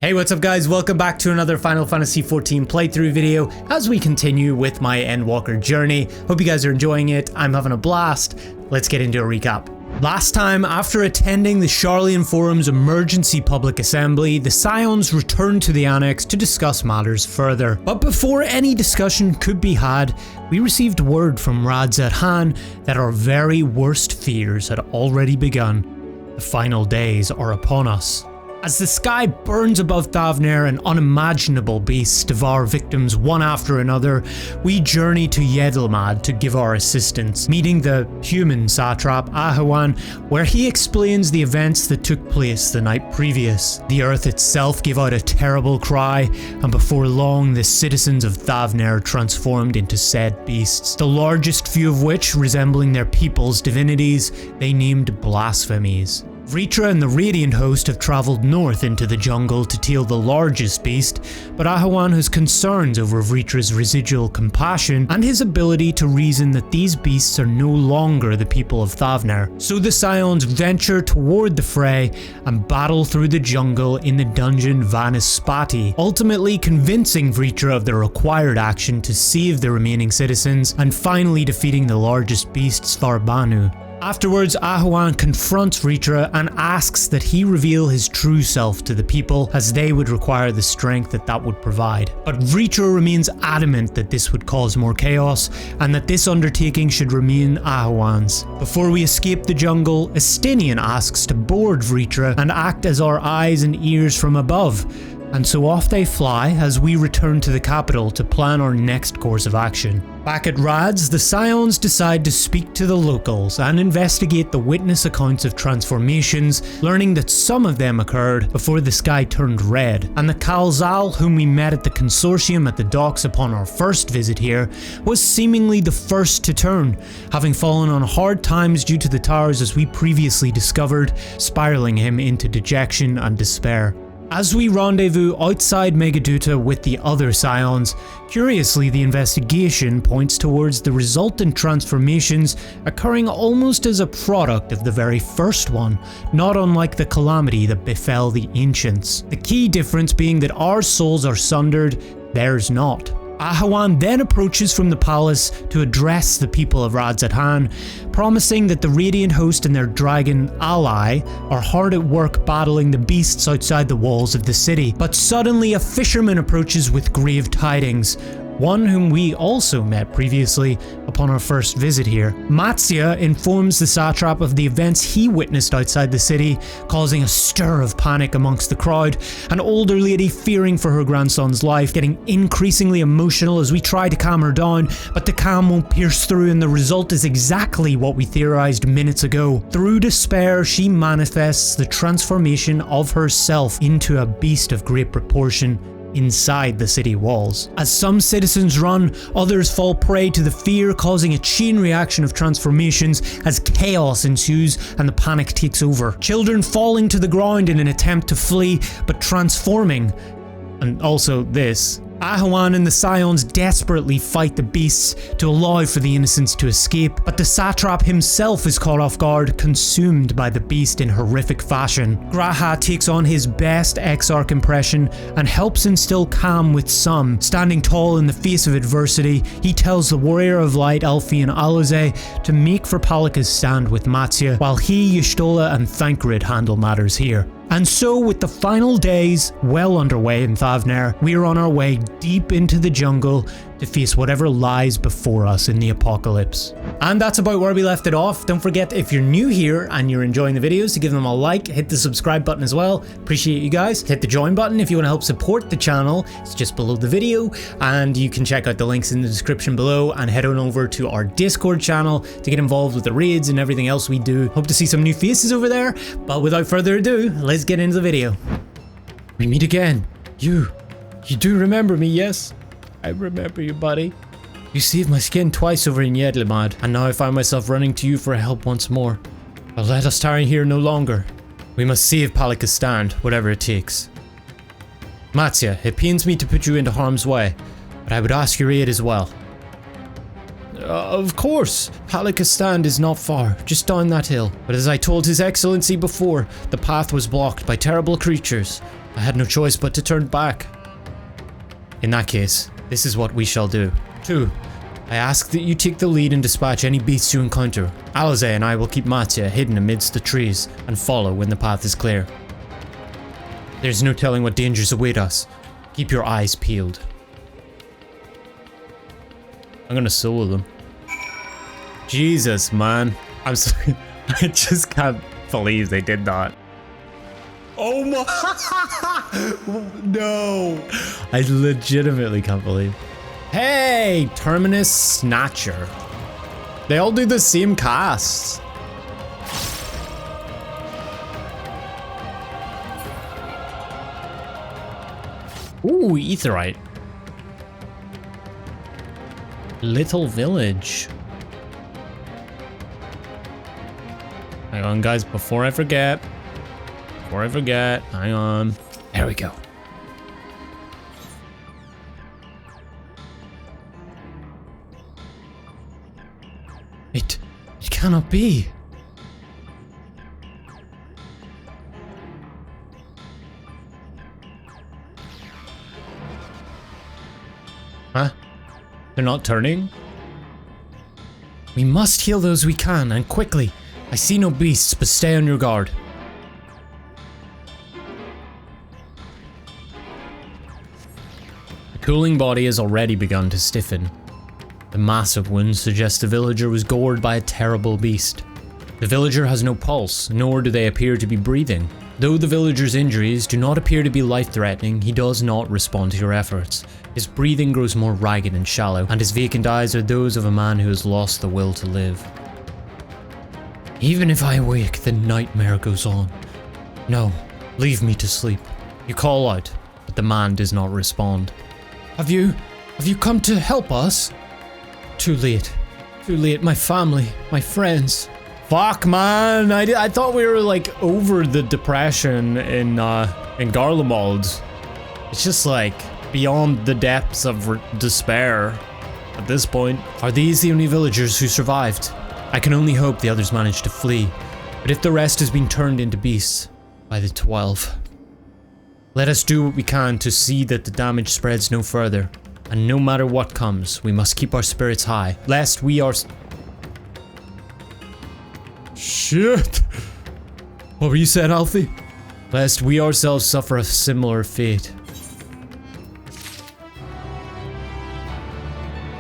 Hey, what's up guys? Welcome back to another Final Fantasy XIV playthrough video as we continue with my Endwalker journey. Hope you guys are enjoying it. I'm having a blast. Let's get into a recap. Last time, after attending the Sharlayan Forum's emergency public assembly, the Scions returned to the Annex to discuss matters further. But before any discussion could be had, we received word from Radzat that our very worst fears had already begun. The final days are upon us. As the sky burns above Thavnair and unimaginable beasts devour victims one after another, we journey to Yedlmad to give our assistance, meeting the human satrap Ahawan, where he explains the events that took place the night previous. The earth itself gave out a terrible cry, and before long the citizens of Thavnair transformed into said beasts, the largest few of which resembling their people's divinities they named blasphemies. Vrtra and the Radiant host have travelled north into the jungle to tail the largest beast, but Ahawan has concerns over Vritra's residual compassion and his ability to reason that these beasts are no longer the people of Thavnair. So the Scions venture toward the fray and battle through the jungle in the dungeon Vanispati, ultimately convincing Vrtra of the required action to save the remaining citizens and finally defeating the largest beast, Svarbanu. Afterwards, Ahawan confronts Vrtra and asks that he reveal his true self to the people, as they would require the strength that would provide. But Vrtra remains adamant that this would cause more chaos, and that this undertaking should remain Ahawan's. Before we escape the jungle, Estinien asks to board Vrtra and act as our eyes and ears from above. And so off they fly as we return to the capital to plan our next course of action. Back at Radz, the Scions decide to speak to the locals and investigate the witness accounts of transformations, learning that some of them occurred before the sky turned red, and the Kalzal, whom we met at the consortium at the docks upon our first visit here, was seemingly the first to turn, having fallen on hard times due to the towers as we previously discovered, spiraling him into dejection and despair. As we rendezvous outside Megaduta with the other Scions, curiously the investigation points towards the resultant transformations occurring almost as a product of the very first one, not unlike the calamity that befell the Ancients. The key difference being that our souls are sundered, theirs not. Ahawan then approaches from the palace to address the people of Radzat, promising that the Radiant host and their dragon ally are hard at work battling the beasts outside the walls of the city. But suddenly a fisherman approaches with grave tidings, one whom we also met previously upon our first visit here. Matsya informs the satrap of the events he witnessed outside the city, causing a stir of panic amongst the crowd, an older lady fearing for her grandson's life, getting increasingly emotional as we try to calm her down, but the calm won't pierce through and the result is exactly what we theorized minutes ago. Through despair, she manifests the transformation of herself into a beast of great proportion inside the city walls. As some citizens run, others fall prey to the fear, causing a chain reaction of transformations as chaos ensues and the panic takes over. Children falling to the ground in an attempt to flee, but transforming. And also this. Ahawan and the Scions desperately fight the beasts to allow for the innocents to escape, but the satrap himself is caught off guard, consumed by the beast in horrific fashion. Graha takes on his best Exarch impression and helps instill calm with some. Standing tall in the face of adversity, he tells the warrior of light Alfie and Aloze to make for Palaka's stand with Matsya, while he, Y'shtola and Thancred handle matters here. And so, with the final days well underway in Thavnair, we are on our way deep into the jungle to face whatever lies before us in the apocalypse. And that's about where we left it off. Don't forget, if you're new here and you're enjoying the videos, to give them a like, hit the subscribe button as well. Appreciate you guys. Hit the join button if you want to help support the channel. It's just below the video, and you can check out the links in the description below and head on over to our Discord channel to get involved with the raids and everything else we do. Hope to see some new faces over there, but without further ado, let's get into the video. We meet again. You do remember me, yes? I remember you, buddy. You saved my skin twice over in Yedlmad, and now I find myself running to you for help once more. But let us tarry here no longer. We must save Palaka's stand, whatever it takes. Matsya, it pains me to put you into harm's way, but I would ask your aid as well. Of course, Palaka's stand is not far, just down that hill. But as I told His Excellency before, the path was blocked by terrible creatures. I had no choice but to turn back. In that case, this is what we shall do. 2. I ask that you take the lead and dispatch any beasts you encounter. Alize and I will keep Mattia hidden amidst the trees and follow when the path is clear. There's no telling what dangers await us. Keep your eyes peeled. I'm gonna solo them. Jesus, man. I'm sorry. I just can't believe they did that. Oh my... No. I legitimately can't believe. Hey, Terminus Snatcher. They all do the same casts. Ooh, Aetheryte. Little village. Hang on, guys, before I forget. Hang on. There we go. It cannot be. Huh? They're not turning? We must heal those we can, and quickly. I see no beasts, but stay on your guard. The cooling body has already begun to stiffen. The massive wounds suggest the villager was gored by a terrible beast. The villager has no pulse, nor do they appear to be breathing. Though the villager's injuries do not appear to be life-threatening, he does not respond to your efforts. His breathing grows more ragged and shallow, and his vacant eyes are those of a man who has lost the will to live. Even if I awake, the nightmare goes on. No, leave me to sleep. You call out, but the man does not respond. Have you come to help us? Too late. Too late, my family, my friends. Fuck, man, I thought we were like over the depression in Garlemald. It's just like beyond the depths of despair at this point. Are these the only villagers who survived? I can only hope the others managed to flee, but if the rest has been turned into beasts by the 12. Let us do what we can to see that the damage spreads no further, and no matter what comes, we must keep our spirits high, lest we are... Shit! What were you saying, Alfie? Lest we ourselves suffer a similar fate.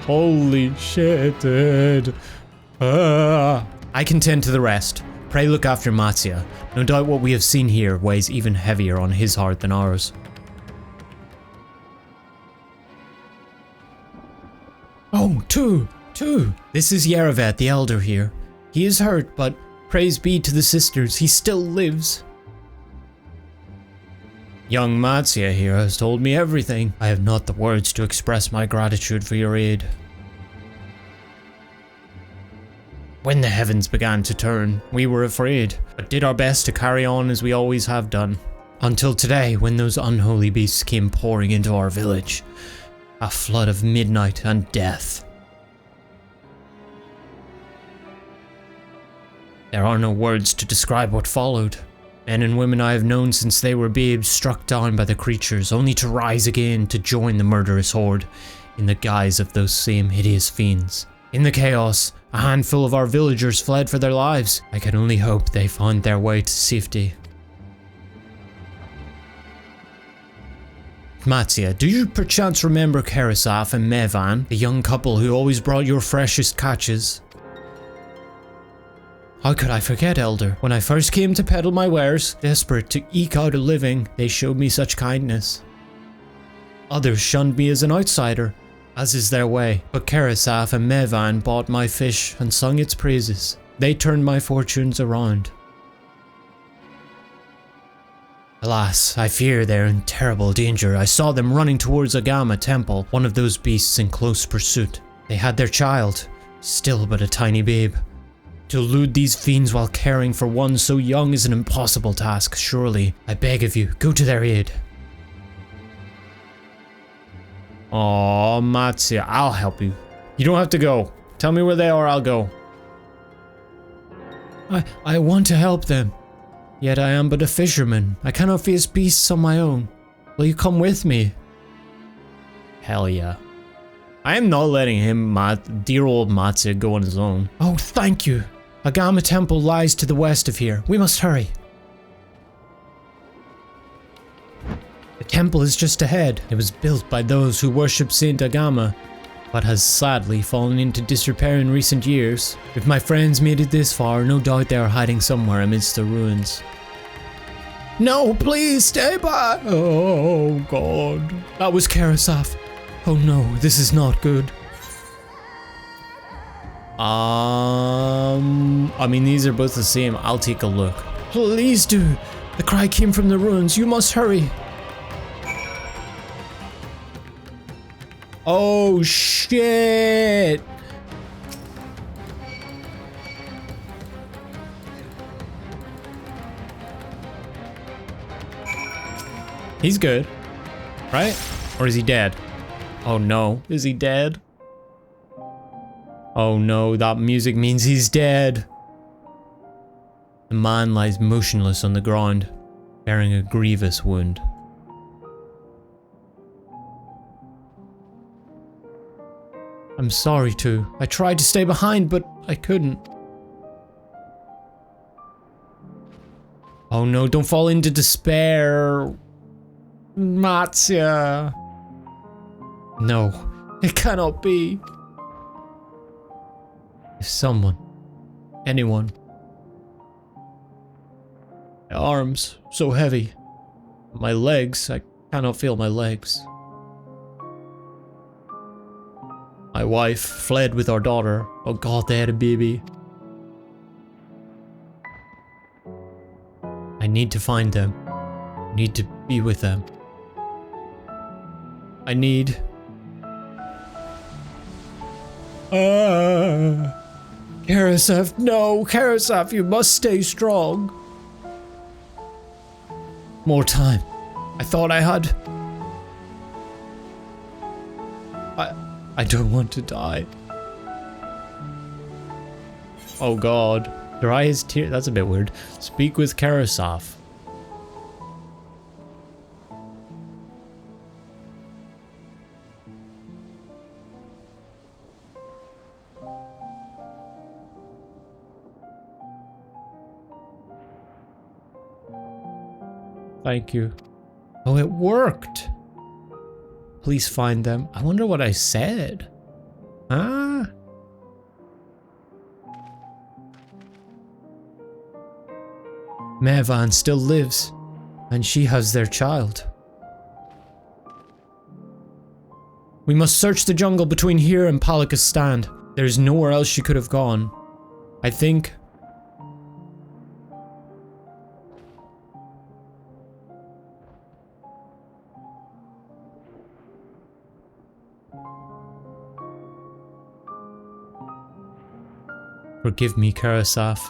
Holy shit, dude. I can tend to the rest. Pray look after Mattia. No doubt what we have seen here weighs even heavier on his heart than ours. Oh, two. This is Yeravet, the elder here. He is hurt, but praise be to the sisters, he still lives. Young Mattia here has told me everything. I have not the words to express my gratitude for your aid. When the heavens began to turn, we were afraid, but did our best to carry on as we always have done. Until today, when those unholy beasts came pouring into our village. A flood of midnight and death. There are no words to describe what followed. Men and women I have known since they were babes struck down by the creatures, only to rise again to join the murderous horde, in the guise of those same hideous fiends. In the chaos, a handful of our villagers fled for their lives. I can only hope they found their way to safety. Mattia, do you perchance remember Karasaf and Mehvan, the young couple who always brought your freshest catches? How could I forget, Elder? When I first came to peddle my wares, desperate to eke out a living, they showed me such kindness. Others shunned me as an outsider, as is their way, but Karasaf and Mehvan bought my fish and sung its praises. They turned my fortunes around. Alas, I fear they're in terrible danger. I saw them running towards Agama Temple, one of those beasts in close pursuit. They had their child, still but a tiny babe. To elude these fiends while caring for one so young is an impossible task, surely. I beg of you, go to their aid. Aw, Mattia, I'll help you. You don't have to go. Tell me where they are, I'll go. I want to help them. Yet I am but a fisherman. I cannot face beasts on my own. Will you come with me? Hell yeah. I am not letting him, dear old Matsu, go on his own. Oh, thank you. Agama Temple lies to the west of here. We must hurry. The temple is just ahead. It was built by those who worship Saint Agama, but has sadly fallen into disrepair in recent years. If my friends made it this far, no doubt they are hiding somewhere amidst the ruins. No, please stay back! Oh god. That was Karasaf. Oh no, this is not good. I mean, these are both the same. I'll take a look. Please do. The cry came from the ruins. You must hurry. Oh shit. He's good, right? Or is he dead? Oh no, is he dead? Oh no, that music means he's dead. The man lies motionless on the ground, bearing a grievous wound. I'm sorry too. I tried to stay behind, but I couldn't. Oh no, don't fall into despair. Matsuya. No, it cannot be. If someone, anyone. My arms, so heavy. My legs, I cannot feel my legs. My wife fled with our daughter. Oh god, they had a baby. I need to find them. I need to be with them. I need... Karasaf, no! Karasaf, you must stay strong. More time. I thought I had... I don't want to die. Oh god. Dry his tears. That's a bit weird. Speak with Karasaf. Thank you. Oh, it worked. Please find them. I wonder what I said. Huh? Mehvan still lives, and she has their child. We must search the jungle between here and Palaka's stand. There's nowhere else she could have gone. I think... Forgive me, Karasaf.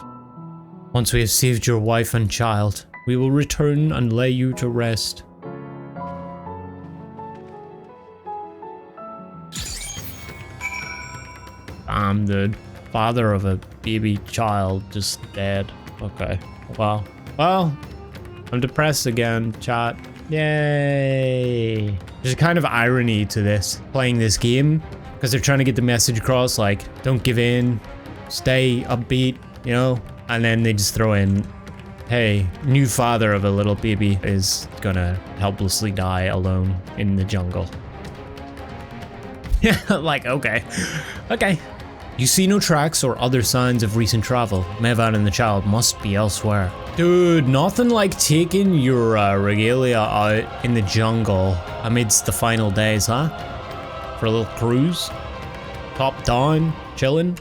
Once we have saved your wife and child, we will return and lay you to rest. I'm the father of a baby child just dead. Okay, well, I'm depressed again, chat. Yay. There's a kind of irony to this, playing this game, because they're trying to get the message across, like, don't give in. Stay upbeat, you know, and then they just throw in, hey, new father of a little baby is gonna helplessly die alone in the jungle. Yeah, like, okay. You see no tracks or other signs of recent travel. Mehvan and the child must be elsewhere. Dude, nothing like taking your regalia out in the jungle amidst the final days, huh? For a little cruise? Top down, chilling?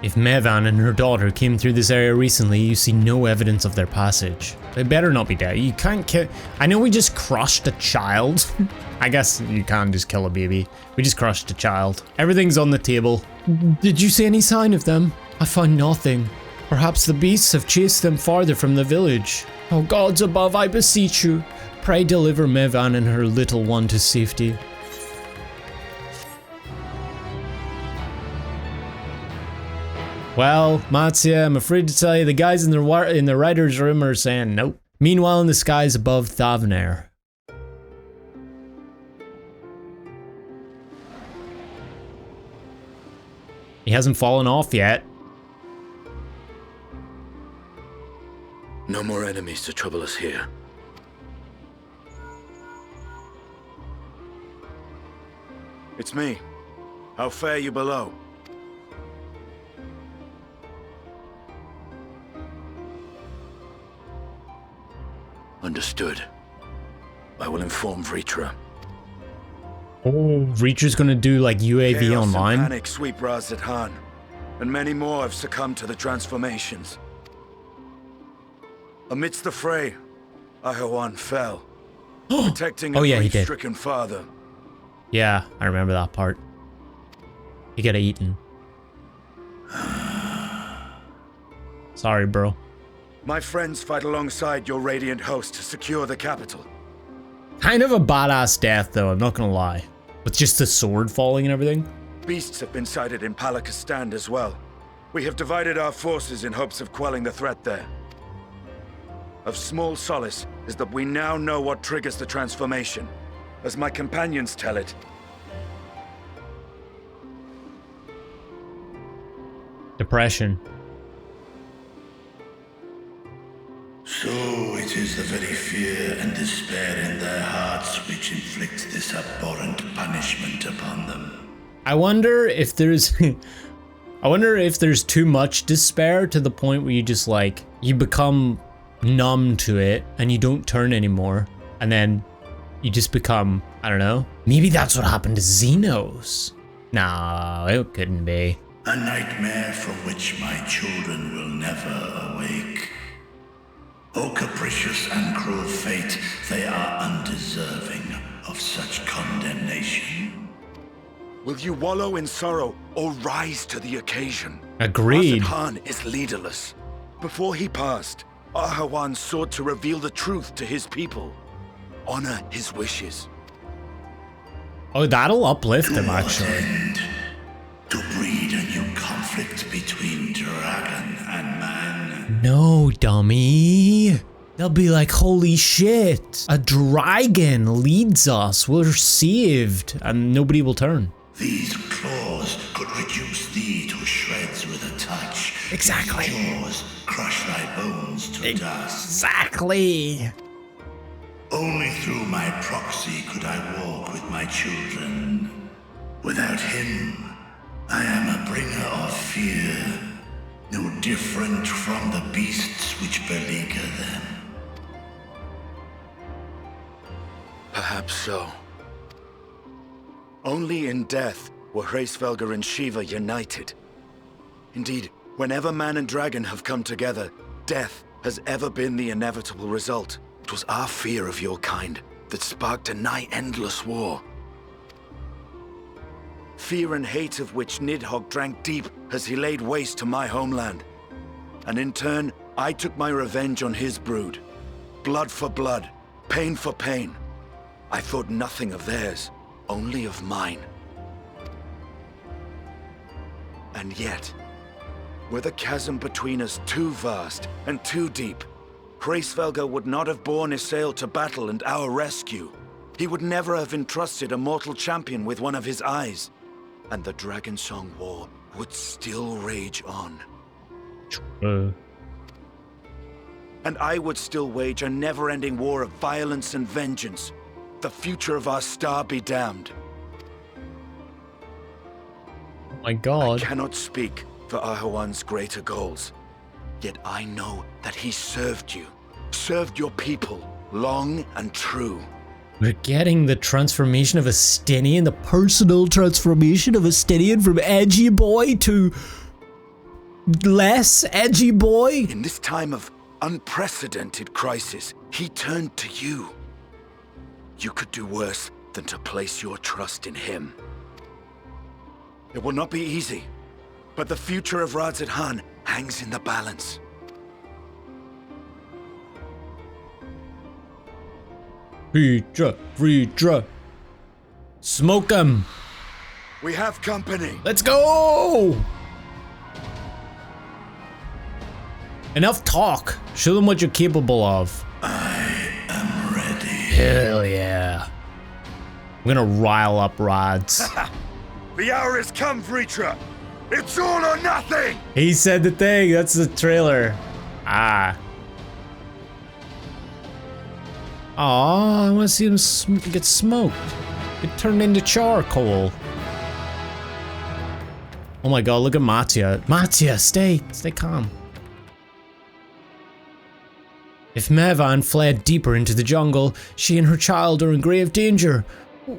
If Mehvan and her daughter came through this area recently, you see no evidence of their passage. They better not be dead. You can't kill... I know we just crushed a child. I guess you can't just kill a baby. We just crushed a child. Everything's on the table. Did you see any sign of them? I found nothing. Perhaps the beasts have chased them farther from the village. Oh gods above, I beseech you. Pray deliver Mehvan and her little one to safety. Well, Matsuya, I'm afraid to tell you the guys in the writer's room are saying nope. Meanwhile, in the skies above Thavnair. He hasn't fallen off yet. No more enemies to trouble us here. It's me. How fare you below? Understood. I will inform Vrtra. Oh, Reacher's gonna do like UAV Chaos online. And panic sweep Raz-Zidhan, and many more have succumbed to the transformations. Amidst the fray, Ahawan fell, protecting a grief-stricken father. Yeah, I remember that part. He got eaten. Sorry, bro. My friends fight alongside your radiant host to secure the capital. Kind of a badass death, though, I'm not gonna lie. With just the sword falling and everything. Beasts have been sighted in Palaka's stand as well. We have divided our forces in hopes of quelling the threat there. Of small solace is that we now know what triggers the transformation. As my companions tell it. Depression. So it is the very fear and despair in their hearts which inflicts this abhorrent punishment upon them. I wonder if there's I wonder if there's too much despair to the point where you just like you become numb to it and you don't turn anymore, and then you just become, I don't know. Maybe that's what happened to Xenos. No, it couldn't be. A nightmare from which my children will never awake. O capricious and cruel fate, they are undeserving of such condemnation. Will you wallow in sorrow or rise to the occasion? Agreed. Raz-Zidhan is leaderless. Before he passed, Ahawan sought to reveal the truth to his people. Honor his wishes. Oh, that'll uplift him, To what actually. end? To breed a new conflict between dragon and man. No, dummy. They'll be like, holy shit. A dragon leads us. We're saved. And nobody will turn. These claws could reduce thee to shreds with a touch. Exactly. These jaws crush thy bones to dust. Exactly. Only through my proxy could I walk with my children. Without him, I am a bringer of fear, no different from the beasts which beleaguer them. Perhaps so. Only in death were Hraesvelgr and Shiva united. Indeed, whenever man and dragon have come together, death has ever been the inevitable result. It was our fear of your kind that sparked a nigh-endless war. Fear and hate of which Nidhogg drank deep as he laid waste to my homeland. And in turn, I took my revenge on his brood. Blood for blood, pain for pain. I thought nothing of theirs, only of mine. And yet, were the chasm between us too vast and too deep, Hraesvelgr would not have borne Isael to battle and our rescue. He would never have entrusted a mortal champion with one of his eyes. And the Dragonsong War would still rage on. And I would still wage a never-ending war of violence and vengeance. The future of our star be damned. Oh my god. I cannot speak for Ahawan's greater goals. Yet I know that he served you, served your people, long and true. We're getting the transformation of Estinien, the personal transformation of Estinien from edgy boy to less edgy boy. In this time of unprecedented crisis, he turned to you. You could do worse than to place your trust in him. It will not be easy, but the future of Raz-Zidhan hangs in the balance. Vrtra. Smoke him. We have company. Let's go. Enough talk. Show them what you're capable of. I am ready. Hell yeah. I'm gonna rile up Rods. The hour has come, Vrtra. It's all or nothing! He said the thing. That's the trailer. Ah. Aw, I want to see him get smoked. It turned into charcoal. Oh my god, look at Mattia. Mattia, stay calm. If Mehvan fled deeper into the jungle, she and her child are in grave danger.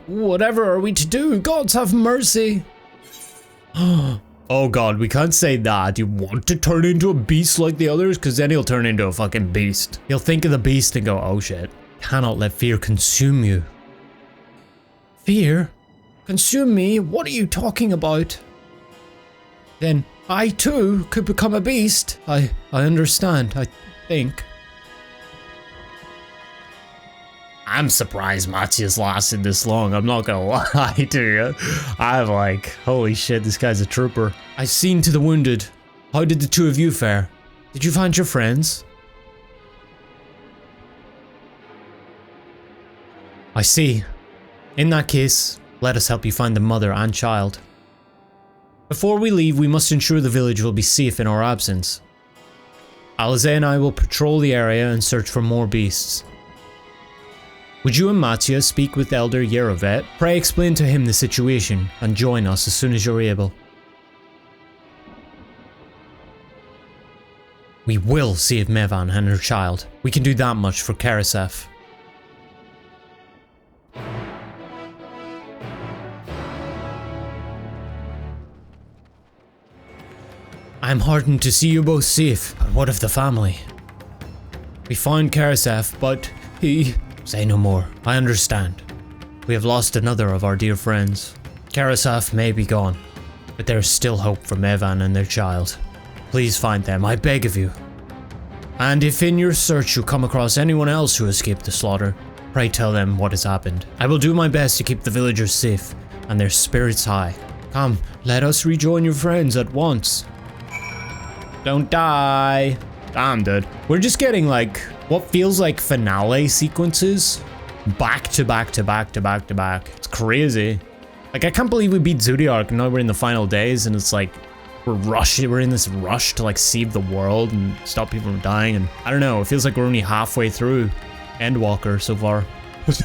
Whatever are we to do? Gods have mercy. Oh god, we can't say that. You want to turn into a beast like the others? Because then he'll turn into a fucking beast. He'll think of the beast and go, oh shit. Cannot let fear consume you. Fear? Consume me? What are you talking about? Then I too could become a beast. I understand, I think. I'm surprised Mattia's lasted this long, I'm not gonna lie to you. I'm like, holy shit, this guy's a trooper. I've seen to the wounded. How did the two of you fare? Did you find your friends? I see. In that case, let us help you find the mother and child. Before we leave, we must ensure the village will be safe in our absence. Alize and I will patrol the area and search for more beasts. Would you and Mattia speak with Elder Yerovet? Pray explain to him the situation and join us as soon as you're able. We will save Mehvan and her child. We can do that much for Karasef. I'm heartened to see you both safe, but what of the family? We found Karasef, but he... Say no more. I understand. We have lost another of our dear friends. Karasef may be gone, but there is still hope for Mehvan and their child. Please find them, I beg of you. And if in your search you come across anyone else who escaped the slaughter, pray tell them what has happened. I will do my best to keep the villagers safe and their spirits high. Come, let us rejoin your friends at once. Don't die. I'm dead. We're just getting like what feels like finale sequences back to back to back to back to back. It's crazy. Like I can't believe we beat Zodiark and now we're in the final days and it's like we're in this rush to like save the world and stop people from dying, and I don't know, it feels like we're only halfway through Endwalker so far.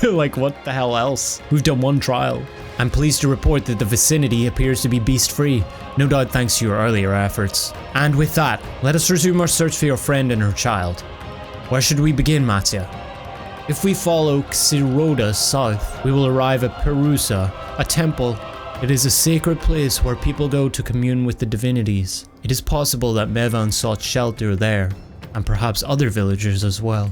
Like what the hell else? We've done one trial. I'm pleased to report that the vicinity appears to be beast free, no doubt thanks to your earlier efforts. And with that, let us resume our search for your friend and her child. Where should we begin, Mattia? If we follow Xiroda south, we will arrive at Perusa, a temple. It is a sacred place where people go to commune with the divinities. It is possible that Mehvan sought shelter there, and perhaps other villagers as well.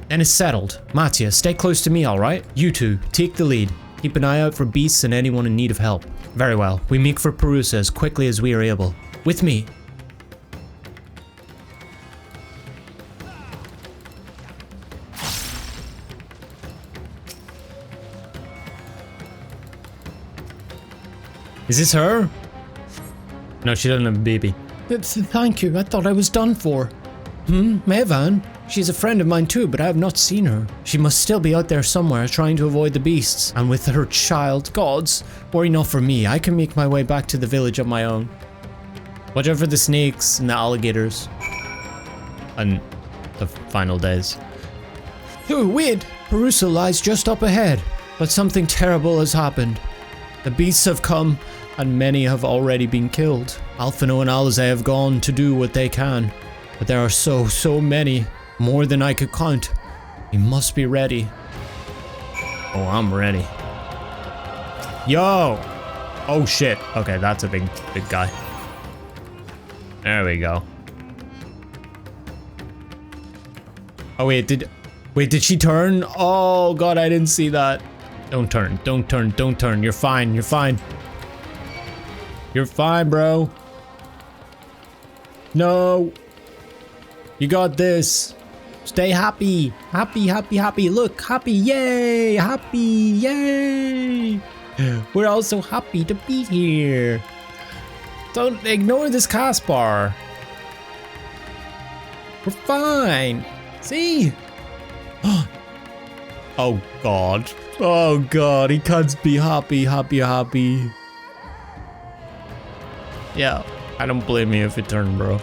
Then it's settled. Mattia, stay close to me, alright? You two, take the lead. Keep an eye out for beasts and anyone in need of help. Very well, we make for Perusa as quickly as we are able. With me. Is this her? No, she doesn't have a baby. Thank you, I thought I was done for. Mehvan? She's a friend of mine too, but I have not seen her. She must still be out there somewhere trying to avoid the beasts. And with her child, gods, worry not for me, I can make my way back to the village on my own. Watch out for the snakes and the alligators. And the final days. Oh, wait! Perusa lies just up ahead, but something terrible has happened. The beasts have come, and many have already been killed. Alphino and Alize have gone to do what they can, but there are so many, more than I could count. We must be ready. Oh, I'm ready. Yo! Oh shit. Okay, that's a big guy. There we go. Oh wait, did she turn? Oh god, I didn't see that. Don't turn, don't turn, don't turn. You're fine, you're fine. You're fine, bro. No. You got this. Stay happy. Happy, happy, happy. Look, happy, yay. Happy, yay. We're all so happy to be here. Don't ignore this cast bar. We're fine. See? Oh God. Oh God. He can't be happy. Yeah, I don't blame you if you turn, bro.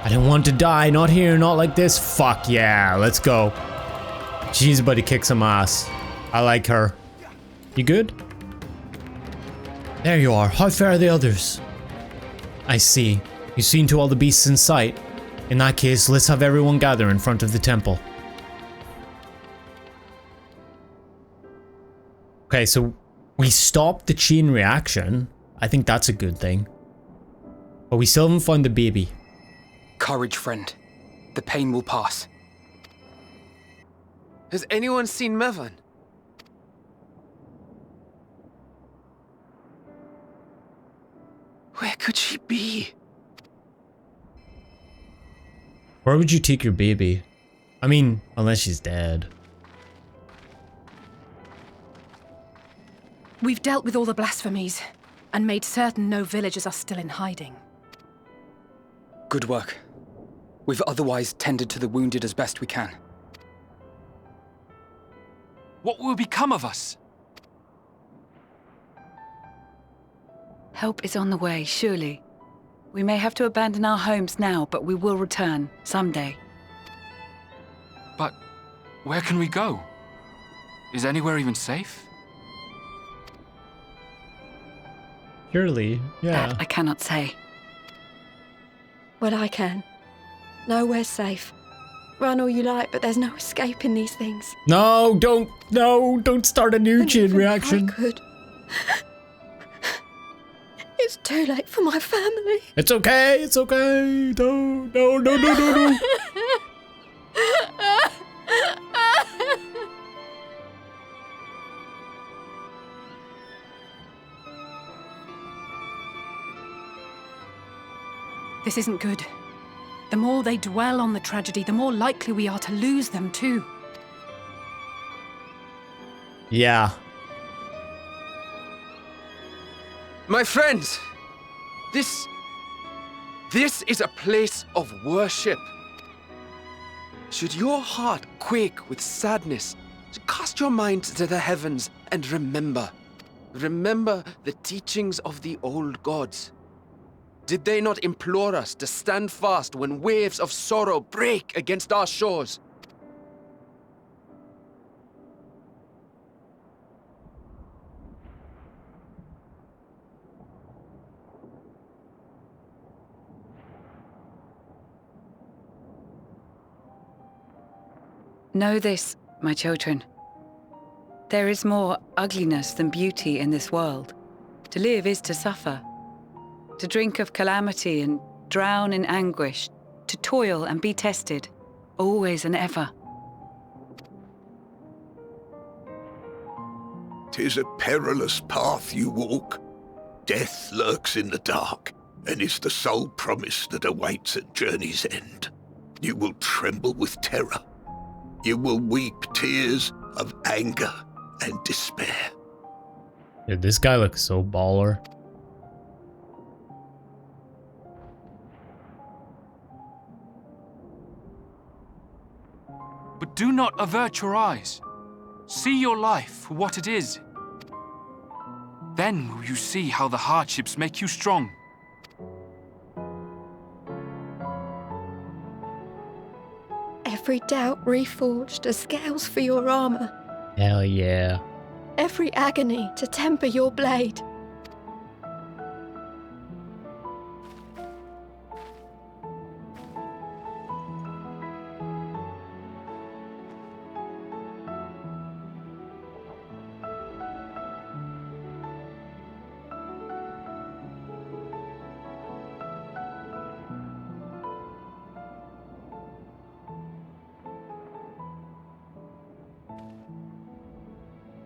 I don't want to die. Not here. Not like this. Fuck yeah. Let's go. She's about to kick some ass. I like her. You good? There you are. How far are the others? I see. You've seen to all the beasts in sight. In that case, let's have everyone gather in front of the temple. Okay, so we stopped the chain reaction. I think that's a good thing. But we still haven't found the baby. Courage, friend. The pain will pass. Has anyone seen Mehvan? Where could she be? Where would you take your baby? I mean, unless she's dead. We've dealt with all the blasphemies and made certain no villagers are still in hiding. Good work. We've otherwise tended to the wounded as best we can. What will become of us? Help is on the way, surely. We may have to abandon our homes now, but we will return someday. But where can we go? Is anywhere even safe? Surely, yeah. That I cannot say. Well, I can. Nowhere's safe. Run all you like, but there's no escaping these things. No, don't start a new chain reaction. I could. It's too late for my family. It's okay. No. This isn't good. The more they dwell on the tragedy, the more likely we are to lose them too. Yeah. My friends, this is a place of worship. Should your heart quake with sadness, cast your mind to the heavens and remember the teachings of the old gods. Did they not implore us to stand fast when waves of sorrow break against our shores? Know this, my children. There is more ugliness than beauty in this world. To live is to suffer. To drink of calamity and drown in anguish. To toil and be tested, always and ever. 'Tis a perilous path you walk. Death lurks in the dark, and is the sole promise that awaits at journey's end. You will tremble with terror. You will weep tears of anger and despair. Dude, this guy looks so baller. But do not avert your eyes. See your life for what it is. Then will you see how the hardships make you strong. Every doubt reforged as scales for your armor. Hell yeah. Every agony to temper your blade.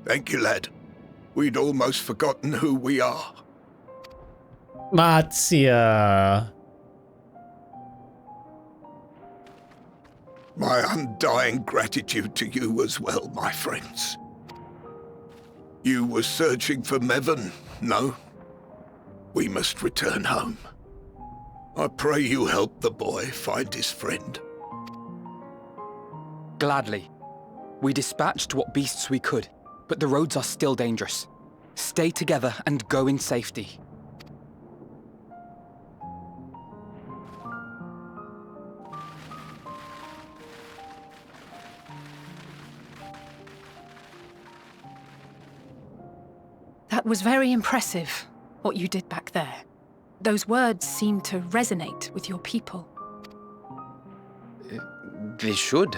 Thank you, lad. We'd almost forgotten who we are. Matzia. My undying gratitude to you as well, my friends. You were searching for Mehvan, no? We must return home. I pray you help the boy find his friend. Gladly. We dispatched what beasts we could, but the roads are still dangerous. Stay together and go in safety. That was very impressive, what you did back there. Those words seem to resonate with your people. They should.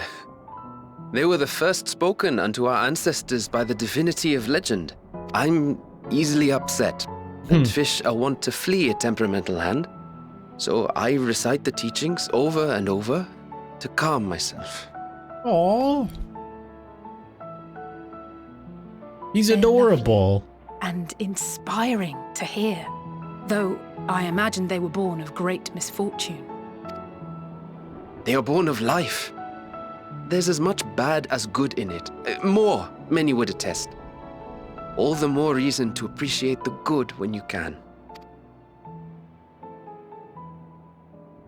They were the first spoken unto our ancestors by the divinity of legend. I'm easily upset, and fish are wont to flee a temperamental hand, so I recite the teachings over and over to calm myself. Aww. He's adorable. And inspiring to hear, though I imagine they were born of great misfortune. They are born of life. There's as much bad as good in it. More, many would attest. All the more reason to appreciate the good when you can.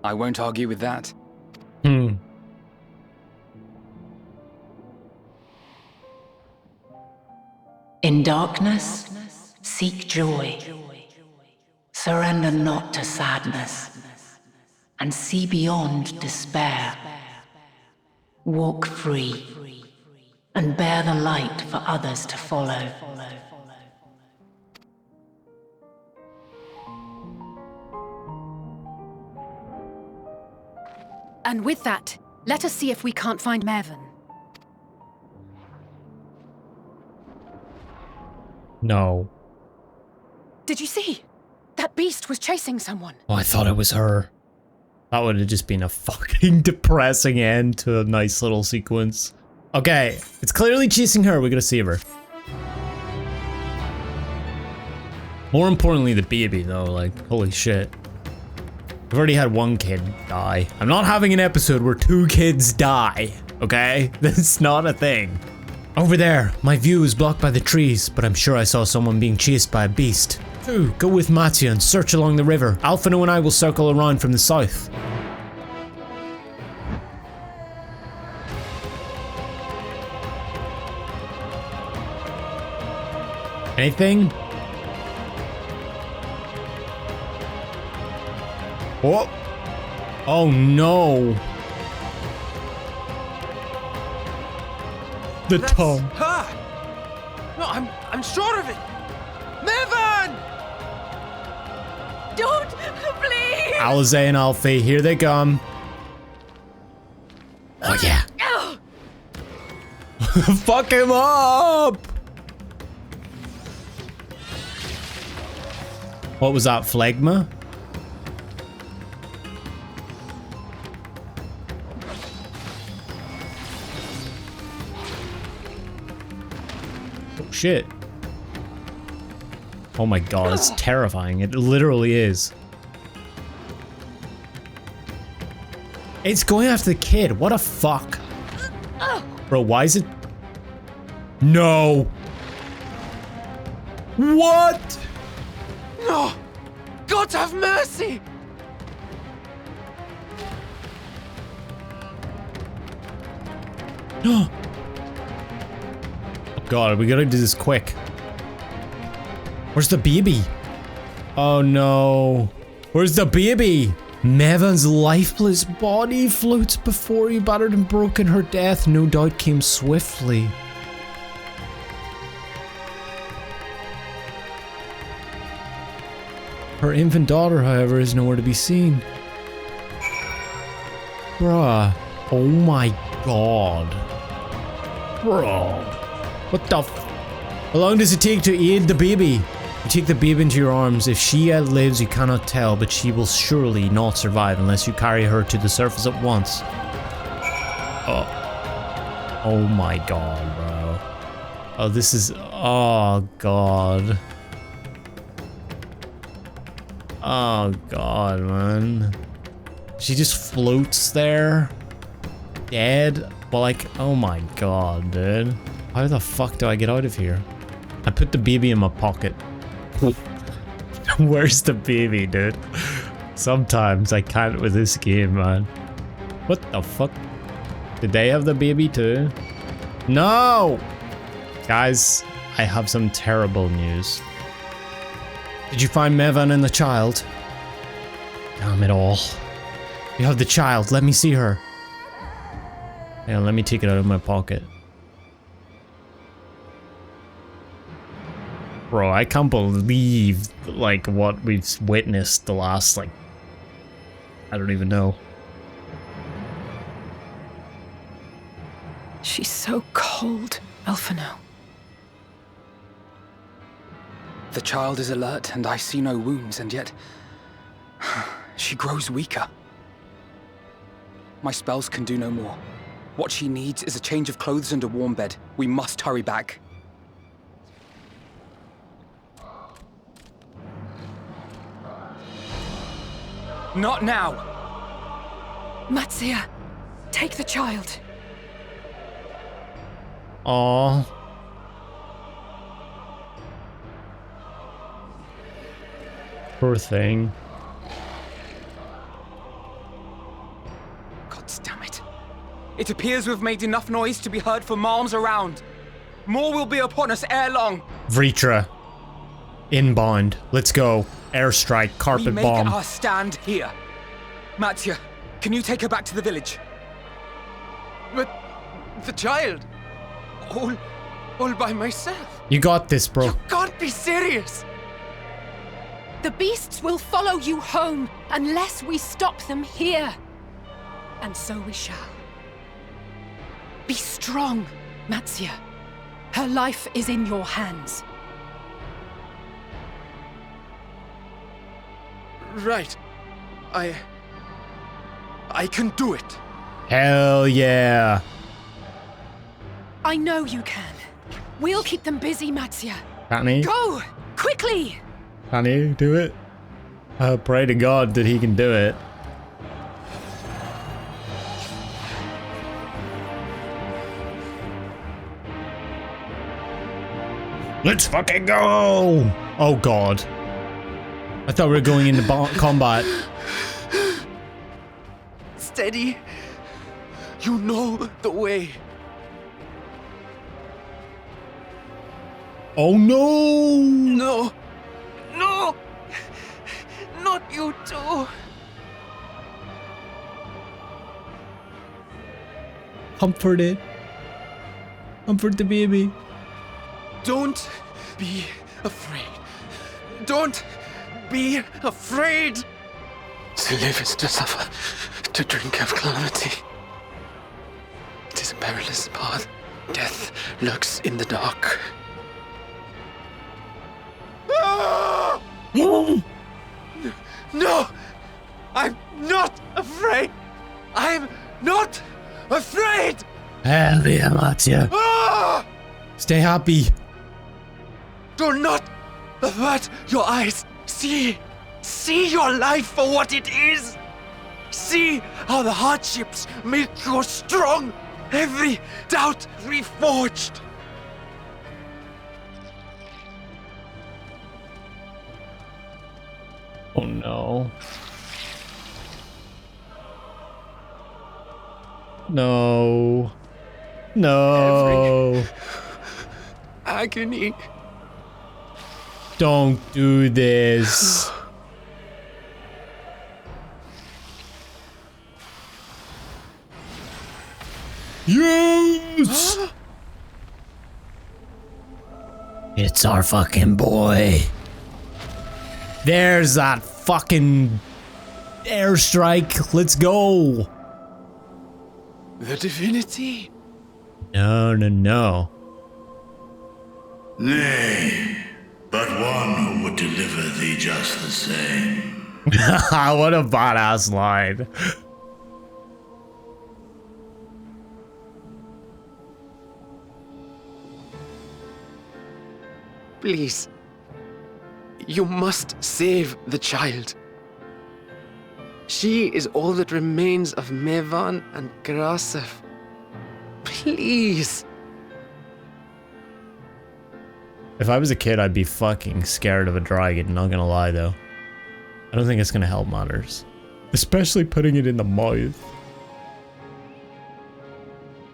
I won't argue with that. In darkness, seek joy. Surrender not to sadness, and see beyond despair. Walk free, and bear the light for others to follow. And with that, let us see if we can't find Mehvan. No. Did you see? That beast was chasing someone. Oh, I thought it was her. That would have just been a fucking depressing end to a nice little sequence. Okay, it's clearly chasing her. We gotta save her. More importantly, the baby, though. Like, holy shit. I've already had one kid die. I'm not having an episode where 2 kids die, okay? That's not a thing. Over there, my view is blocked by the trees, but I'm sure I saw someone being chased by a beast. 2, go with Mattia and search along the river. Alphino and I will circle around from the south. Anything? Oh! Oh no! The tongue. Her! No, I'm sure of it! Mehvan! Don't, please! Alizé and Alfie, here they come. Oh yeah. Fuck him up! What was that, phlegma? Oh shit. Oh my god, it's terrifying. It literally is. It's going after the kid. What a fuck. Bro, why is it? No. What? No! God have mercy! Oh god, we gotta do this quick. Where's the baby? Oh no. Where's the baby? Mehvan's lifeless body floats before you, battered and broken. Her death no doubt came swiftly. Her infant daughter, however, is nowhere to be seen. Bruh. Oh my god. Bro. What the f- How long does it take to aid the baby? You take the baby into your arms. If she outlives, you cannot tell, but she will surely not survive unless you carry her to the surface at once. Oh. Oh my god, bro. Oh, this is... Oh god. Oh god, man. She just floats there. Dead. Well, like, oh my god, dude. How the fuck do I get out of here? I put the baby in my pocket. Where's the baby, dude? Sometimes I can't with this game, man. What the fuck? Did they have the baby too? No! Guys, I have some terrible news. Did you find Mehvan and the child? Damn it all. You have the child. Let me see her. Yeah, let me take it out of my pocket. Bro, I can't believe, like, what we've witnessed the last, like, I don't even know. She's so cold, Elfino. The child is alert, and I see no wounds, and yet she grows weaker. My spells can do no more. What she needs is a change of clothes and a warm bed. We must hurry back. Not now! Matzia, take the child. Aww. Poor thing. God damn it. It appears we've made enough noise to be heard for miles around. More will be upon us ere long. Vrtra. Inbound. Let's go. Airstrike. Carpet we make bomb. our stand here. Matzia, can you take her back to the village? But the child, all by myself. You got this, bro. You can't be serious. The beasts will follow you home unless we stop them here. And so we shall. Be strong, Matzia. Her life is in your hands. Right. I can do it. Hell yeah. I know you can. We'll keep them busy, Matzia. Can he? Go! Quickly! Can he do it? I pray to God that he can do it. Let's fucking go! Oh God. I thought we were going into combat. Steady. You know the way. Oh no! No. No! Not you too. Comfort it. Comfort the baby. Don't be afraid. Don't be afraid. To live is to suffer, to drink of calamity. It is a perilous path. Death lurks in the dark. No! I'm not afraid! I'm not afraid! Hell yeah, Matzia. Stay happy. Do not avert your eyes. See your life for what it is. See how the hardships make you strong. Every doubt reforged. Oh no. No. No. Every agony. Don't do this. Yes! It's our fucking boy. There's that fucking airstrike. Let's go. The divinity. No. Nay, but one who would deliver thee just the same. What a badass line. Please. You must save the child. She is all that remains of Mehvan and Grasef. Please. If I was a kid, I'd be fucking scared of a dragon, not gonna lie though. I don't think it's gonna help matters. Especially putting it in the mouth.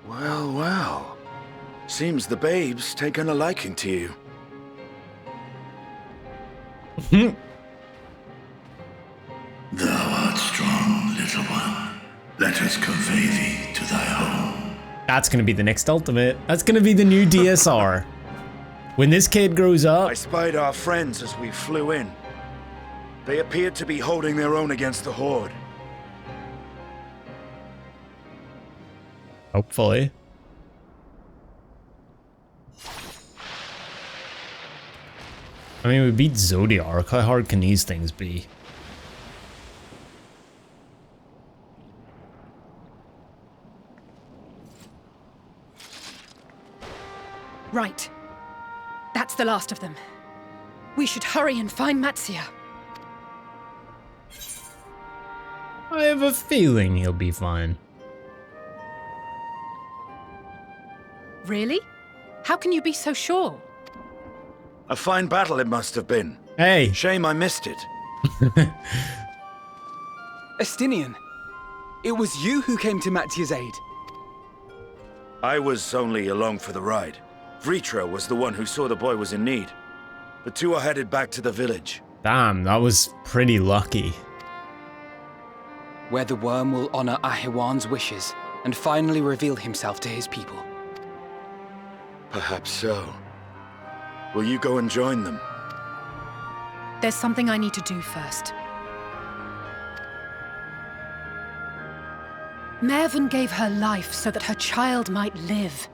Well, well. Seems the babe's taken a liking to you. Thou art strong, little one. Let us convey thee to thy home. That's gonna be the next ultimate. That's gonna be the new DSR. When this kid grows up. I spied our friends as we flew in. They appeared to be holding their own against the Horde. Hopefully. I mean, we beat Zodiark. How hard can these things be? Right. That's the last of them. We should hurry and find Matzia. I have a feeling he'll be fine. Really? How can you be so sure? A fine battle it must have been. Hey! Shame I missed it. Estinien, it was you who came to Matzia's aid. I was only along for the ride. Vrtra was the one who saw the boy was in need. The two are headed back to the village. Damn, that was pretty lucky. Where the worm will honor Ahiwan's wishes and finally reveal himself to his people. Perhaps so. Will you go and join them? There's something I need to do first. Mehvan gave her life so that her child might live.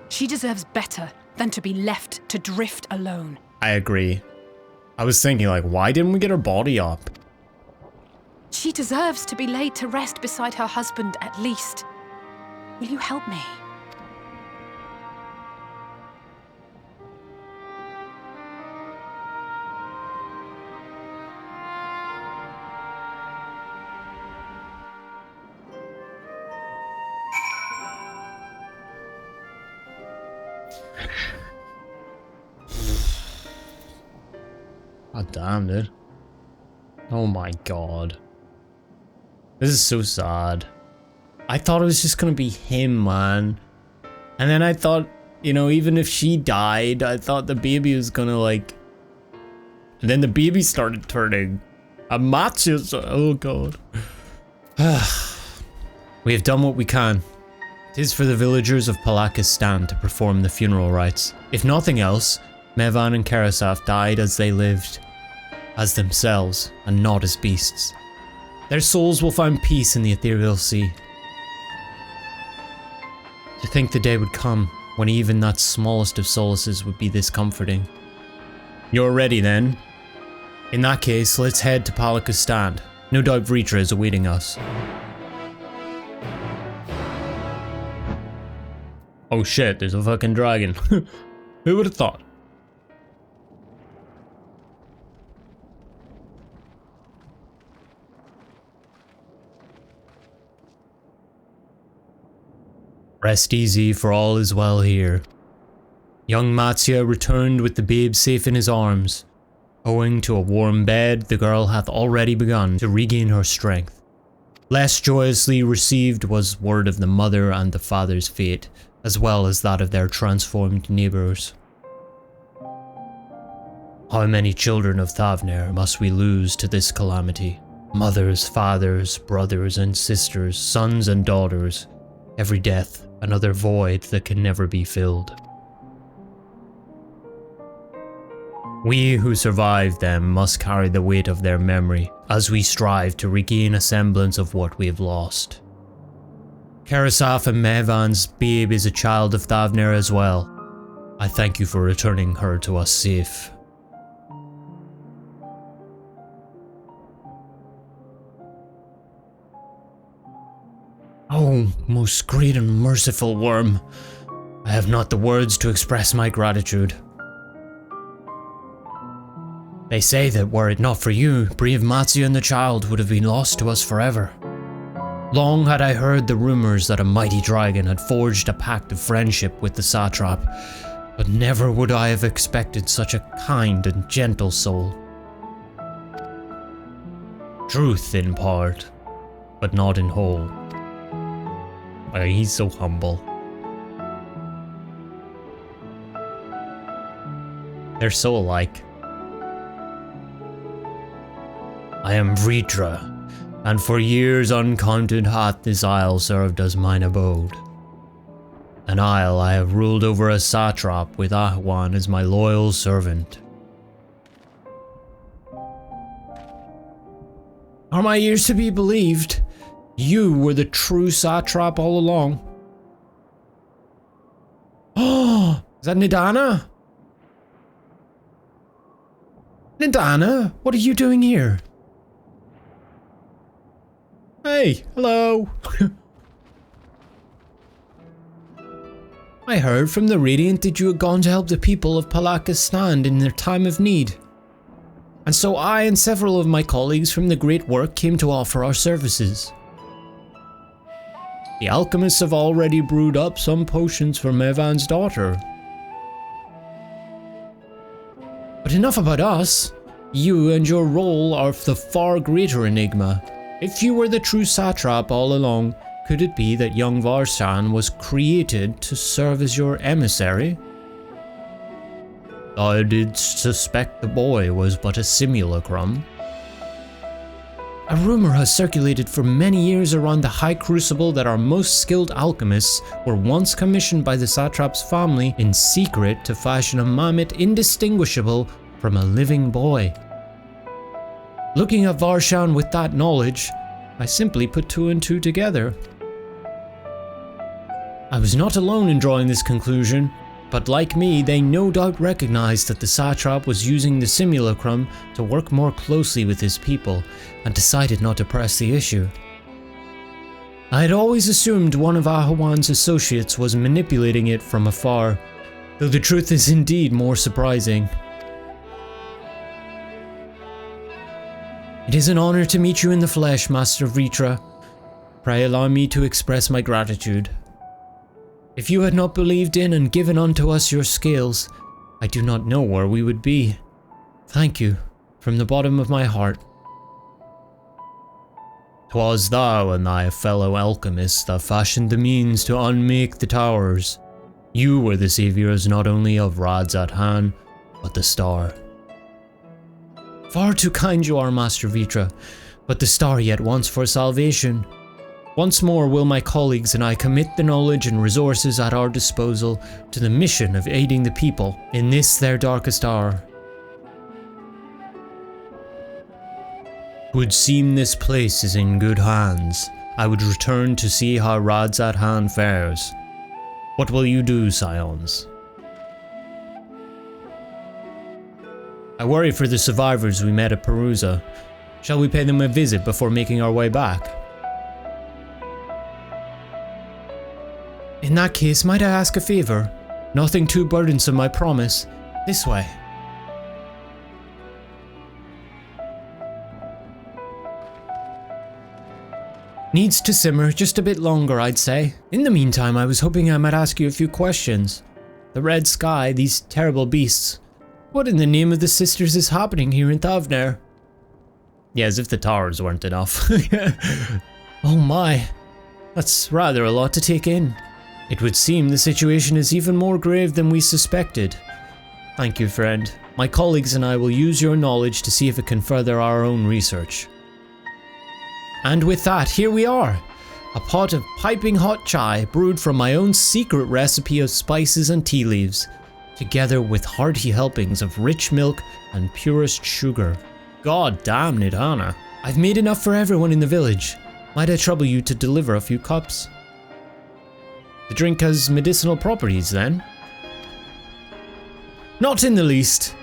She deserves better than to be left to drift alone. I agree. I was thinking, like, why didn't we get her body up? She deserves to be laid to rest beside her husband at least. Will you help me? God damn, dude. Oh my god. This is so sad. I thought it was just gonna be him, man. And then I thought, you know, even if she died, I thought the baby was gonna, like... And then the baby started turning. Amatsu's... Oh god. We have done what we can. It is for the villagers of Palaka's stand to perform the funeral rites. If nothing else, Mehvan and Karasaf died as they lived, as themselves, and not as beasts. Their souls will find peace in the ethereal sea. To think the day would come when even that smallest of solaces would be this comforting. You're ready then? In that case, let's head to Palaka's stand. No doubt Vrtra is awaiting us. Oh shit, there's a fucking dragon. Who would have thought? Rest easy, for all is well here. Young Matzia returned with the babe safe in his arms. Owing to a warm bed, the girl hath already begun to regain her strength. Less joyously received was word of the mother and the father's fate, as well as that of their transformed neighbours. How many children of Thavnair must we lose to this calamity? Mothers, fathers, brothers and sisters, sons and daughters. Every death, another void that can never be filled. We who survived them must carry the weight of their memory as we strive to regain a semblance of what we have lost. Karasaf and Mehvan's babe is a child of Thavnair as well. I thank you for returning her to us safe. Oh, most great and merciful worm. I have not the words to express my gratitude. They say that were it not for you, brave Matzia and the child would have been lost to us forever. Long had I heard the rumors that a mighty dragon had forged a pact of friendship with the Satrap, but never would I have expected such a kind and gentle soul. Truth in part, but not in whole. He's so humble. They're so alike. I am Vrtra, and for years uncounted hath this isle served as mine abode. An isle I have ruled over as satrap, with Ahwan as my loyal servant. Are my ears to be believed? You were the true satrap all along. Oh, is that Nidana? Nidana, what are you doing here? Hey, hello. I heard from the Radiant that you had gone to help the people of Palaka stand in their time of need. And so I and several of my colleagues from the Great Work came to offer our services. The alchemists have already brewed up some potions for Mehvan's daughter. But enough about us. You and your role are the far greater enigma. If you were the true satrap all along, could it be that young Varshan was created to serve as your emissary? I did suspect the boy was but a simulacrum. A rumor has circulated for many years around the High Crucible that our most skilled alchemists were once commissioned by the satrap's family in secret to fashion a mammoth indistinguishable from a living boy. Looking at Varshan with that knowledge, I simply put two and two together. I was not alone in drawing this conclusion, but like me, they no doubt recognized that the satrap was using the simulacrum to work more closely with his people, and decided not to press the issue. I had always assumed one of Ahwan's associates was manipulating it from afar, though the truth is indeed more surprising. It is an honor to meet you in the flesh, Master Vrtra. Pray allow me to express my gratitude. If you had not believed in and given unto us your scales, I do not know where we would be. Thank you, from the bottom of my heart. 'Twas thou and thy fellow alchemists that fashioned the means to unmake the towers. You were the saviors not only of Radzat-Han, but the star. Far too kind you are, Master Vrtra, but the star yet wants for salvation. Once more will my colleagues and I commit the knowledge and resources at our disposal to the mission of aiding the people in this their darkest hour. Would seem this place is in good hands. I would return to see how Radzat-Han fares. What will you do, Scions? I worry for the survivors we met at Perusa. Shall we pay them a visit before making our way back? In that case, might I ask a favor? Nothing too burdensome, I promise. This way. Needs to simmer just a bit longer, I'd say. In the meantime, I was hoping I might ask you a few questions. The red sky, these terrible beasts. What in the name of the sisters is happening here in Thavnair? Yeah, as if the towers weren't enough. Oh my, that's rather a lot to take in. It would seem the situation is even more grave than we suspected. Thank you, friend. My colleagues and I will use your knowledge to see if it can further our own research. And with that, here we are. A pot of piping hot chai brewed from my own secret recipe of spices and tea leaves, together with hearty helpings of rich milk and purest sugar. God damn, Nidana. I've made enough for everyone in the village. Might I trouble you to deliver a few cups? The drink has medicinal properties, then? Not in the least.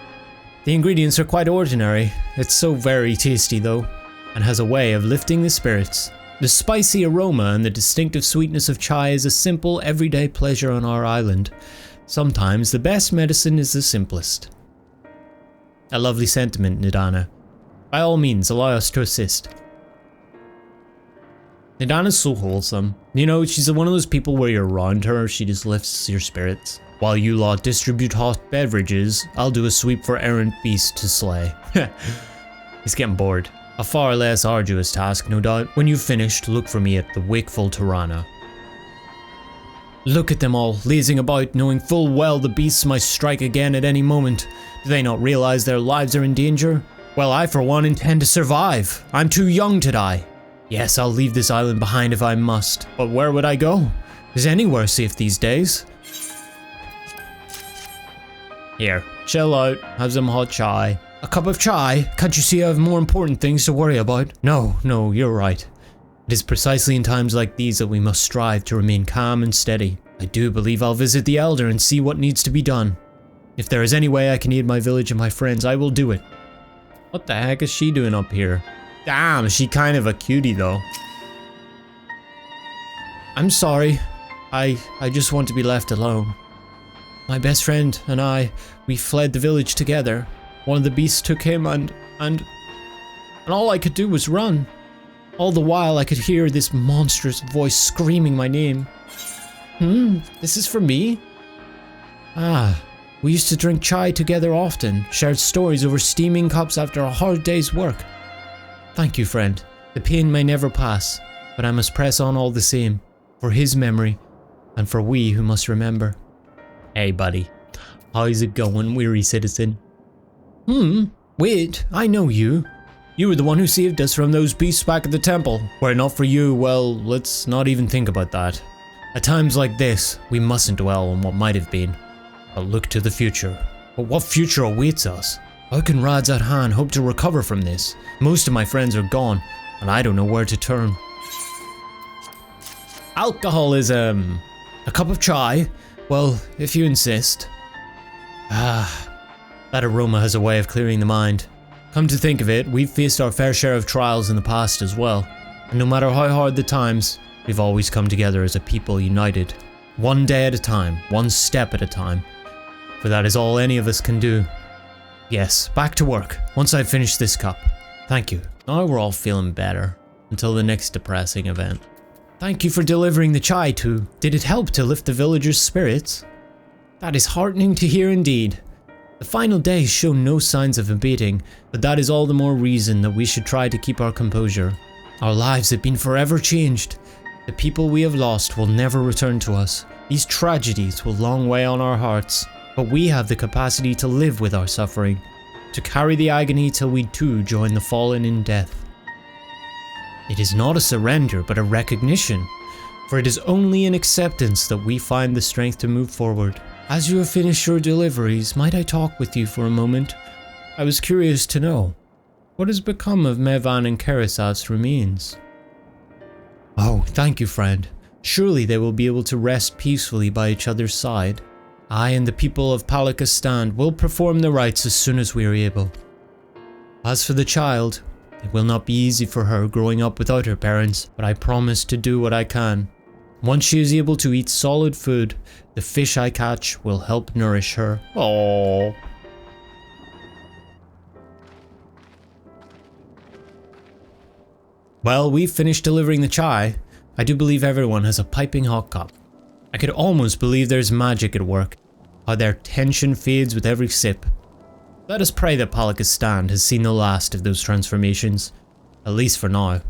The ingredients are quite ordinary. It's so very tasty, though, and has a way of lifting the spirits. The spicy aroma and the distinctive sweetness of chai is a simple, everyday pleasure on our island. Sometimes the best medicine is the simplest. A lovely sentiment, Nidana. By all means, allow us to assist. Nidana's so wholesome. You know, she's one of those people where you're around her, she just lifts your spirits. While you lot distribute hot beverages, I'll do a sweep for errant beasts to slay. He's getting bored. A far less arduous task, no doubt. When you've finished, look for me at the wakeful Tirana. Look at them all, lazing about, knowing full well the beasts might strike again at any moment. Do they not realize their lives are in danger? Well, I for one intend to survive. I'm too young to die. Yes, I'll leave this island behind if I must, but where would I go? Is anywhere safe these days? Here, chill out, have some hot chai. A cup of chai? Can't you see I have more important things to worry about? No, you're right. It is precisely in times like these that we must strive to remain calm and steady. I do believe I'll visit the Elder and see what needs to be done. If there is any way I can aid my village and my friends, I will do it. What the heck is she doing up here? Damn, is she kind of a cutie though. I'm sorry. I just want to be left alone. My best friend and I, we fled the village together. One of the beasts took him and all I could do was run. All the while I could hear this monstrous voice screaming my name. This is for me? Ah, we used to drink chai together often, shared stories over steaming cups after a hard day's work. Thank you, friend. The pain may never pass, but I must press on all the same, for his memory, and for we who must remember. Hey buddy, how's it going, weary citizen? Wait, I know you. You were the one who saved us from those beasts back at the temple. Were it not for you, well, let's not even think about that. At times like this, we mustn't dwell on what might have been, but look to the future. But what future awaits us? How can Radzat hope to recover from this? Most of my friends are gone, and I don't know where to turn. Alcoholism. A cup of chai? Well, if you insist. That aroma has a way of clearing the mind. Come to think of it, we've faced our fair share of trials in the past as well. And no matter how hard the times, we've always come together as a people united. One day at a time, one step at a time. For that is all any of us can do. Yes, back to work, once I've finished this cup. Thank you. Now we're all feeling better. Until the next depressing event. Thank you for delivering the chai too. Did it help to lift the villagers' spirits? That is heartening to hear indeed. The final days show no signs of abating, but that is all the more reason that we should try to keep our composure. Our lives have been forever changed. The people we have lost will never return to us. These tragedies will long weigh on our hearts, but we have the capacity to live with our suffering, to carry the agony till we too join the fallen in death. It is not a surrender, but a recognition, for it is only in acceptance that we find the strength to move forward. As you have finished your deliveries, might I talk with you for a moment? I was curious to know, what has become of Mehvan and Kerisat's remains? Oh, thank you, friend. Surely they will be able to rest peacefully by each other's side. I and the people of Palaka stand will perform the rites as soon as we are able. As for the child, it will not be easy for her growing up without her parents, but I promise to do what I can. Once she is able to eat solid food, the fish I catch will help nourish her. Aww. Well, we've finished delivering the chai. I do believe everyone has a piping hot cup. I could almost believe there's magic at work, how their tension fades with every sip. Let us pray that Palaka's stand has seen the last of those transformations, at least for now.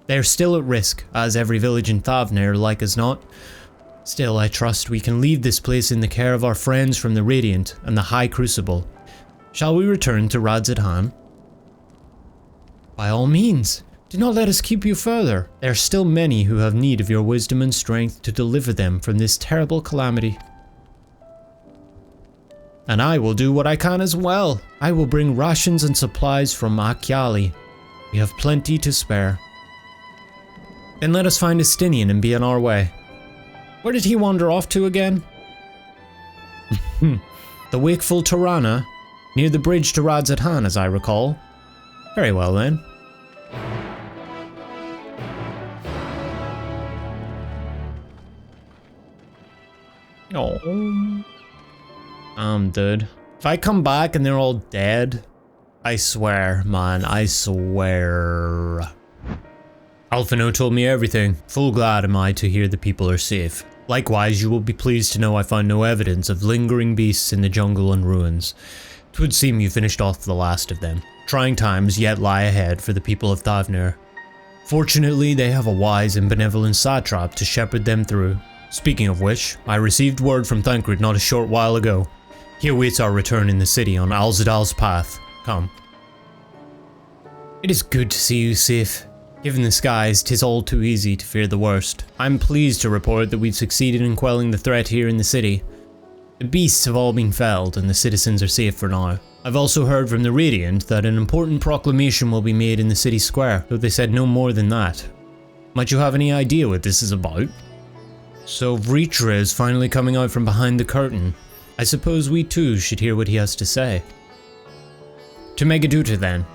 They are still at risk, as every village in Thavnair, like as not. Still, I trust we can leave this place in the care of our friends from the Radiant and the High Crucible. Shall we return to Radzat? By all means. Do not let us keep you further. There are still many who have need of your wisdom and strength to deliver them from this terrible calamity. And I will do what I can as well. I will bring rations and supplies from Akyali. We have plenty to spare. Then let us find Estinien and be on our way. Where did he wander off to again? The wakeful Tirana, near the bridge to Radzat, as I recall. Very well then. Oh, I'm dead. If I come back and they're all dead, I swear, man, I swear. Alphino told me everything. Full glad am I to hear the people are safe. Likewise, you will be pleased to know I found no evidence of lingering beasts in the jungle and ruins. 'Twould seem you finished off the last of them. Trying times yet lie ahead for the people of Thavnair. Fortunately, they have a wise and benevolent satrap to shepherd them through. Speaking of which, I received word from Thancred not a short while ago. He awaits our return in the city on Alzadal's path. Come. It is good to see you safe. Given the skies, 'tis all too easy to fear the worst. I'm pleased to report that we've succeeded in quelling the threat here in the city. The beasts have all been felled and the citizens are safe for now. I've also heard from the Radiant that an important proclamation will be made in the city square, though they said no more than that. Might you have any idea what this is about? So Vrtra is finally coming out from behind the curtain. I suppose we too should hear what he has to say. To Megaduta then.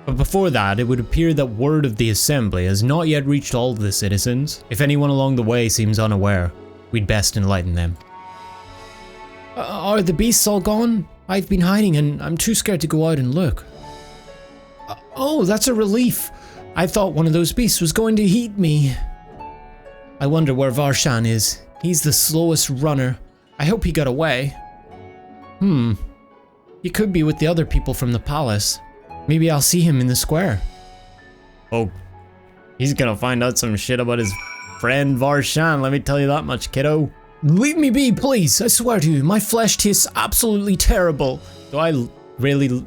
But before that, it would appear that word of the assembly has not yet reached all of the citizens. If anyone along the way seems unaware, we'd best enlighten them. Are the beasts all gone? I've been hiding and I'm too scared to go out and look. Oh, that's a relief. I thought one of those beasts was going to eat me. I wonder where Varshan is. He's the slowest runner. I hope he got away. He could be with the other people from the palace. Maybe I'll see him in the square. Oh, he's gonna find out some shit about his friend Varshan, let me tell you that much, kiddo. Leave me be, please, I swear to you, my flesh tastes absolutely terrible. Do I really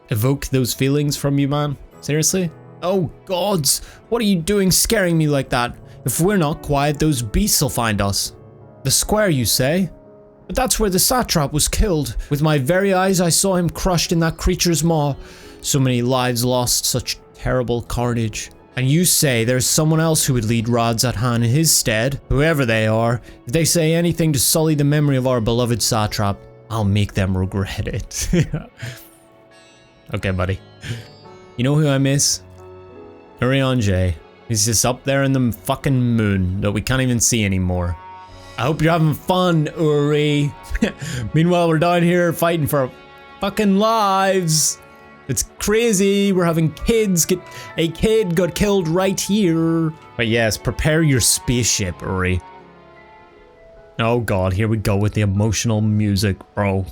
evoke those feelings from you, man? Seriously? Oh gods, what are you doing scaring me like that? If we're not quiet, those beasts will find us. The square, you say? But that's where the satrap was killed. With my very eyes I saw him crushed in that creature's maw. So many lives lost, such terrible carnage. And you say there's someone else who would lead Radzathan in his stead? Whoever they are, if they say anything to sully the memory of our beloved satrap, I'll make them regret it. Okay, buddy. You know who I miss? Urianger. He's just up there in the fucking moon that we can't even see anymore. I hope you're having fun, Uri. Meanwhile, we're down here fighting for our fucking lives. It's crazy. We're having kids get... A kid got killed right here. But yes, prepare your spaceship, Uri. Oh god, here we go with the emotional music, bro.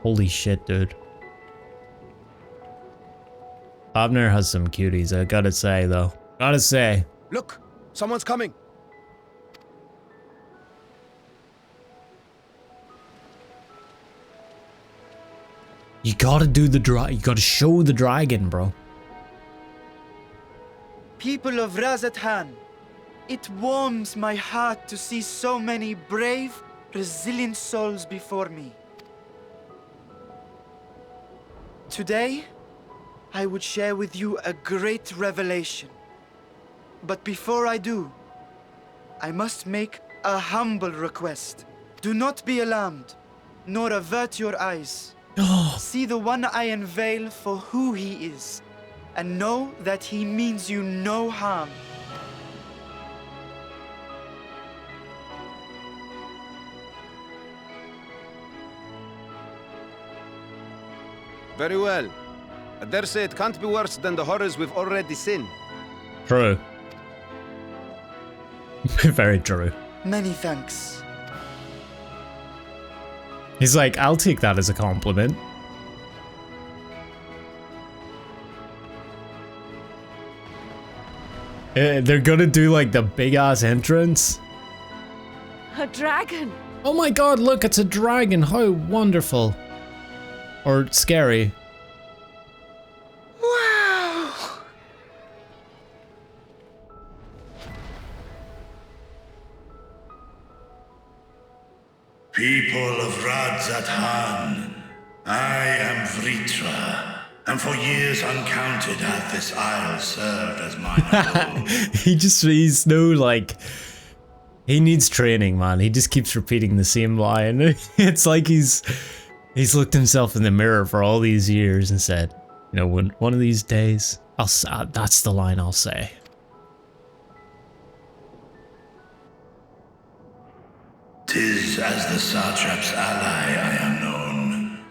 Holy shit, dude. Thavnair has some cuties, I gotta say, though. Gotta say. Look! Someone's coming! You gotta do the you gotta show the dragon, bro. People of Radzathan, it warms my heart to see so many brave, resilient souls before me. Today, I would share with you a great revelation. But before I do, I must make a humble request. Do not be alarmed, nor avert your eyes. See the one I unveil for who he is, and know that he means you no harm. Very well. I dare say it can't be worse than the horrors we've already seen. True. Very true. Many thanks. He's like, I'll take that as a compliment. They're gonna do like the big ass entrance. A dragon! Oh my god, look, it's a dragon. How wonderful. Or scary. Wow! People of Radzathan, I am Vrtra, and for years uncounted hath this isle served as mine home. He's no like, he needs training, man. He just keeps repeating the same line. It's like he's looked himself in the mirror for all these years and said, you know, one of these days, that's the line I'll say. "'Tis as the satrap's ally I am known.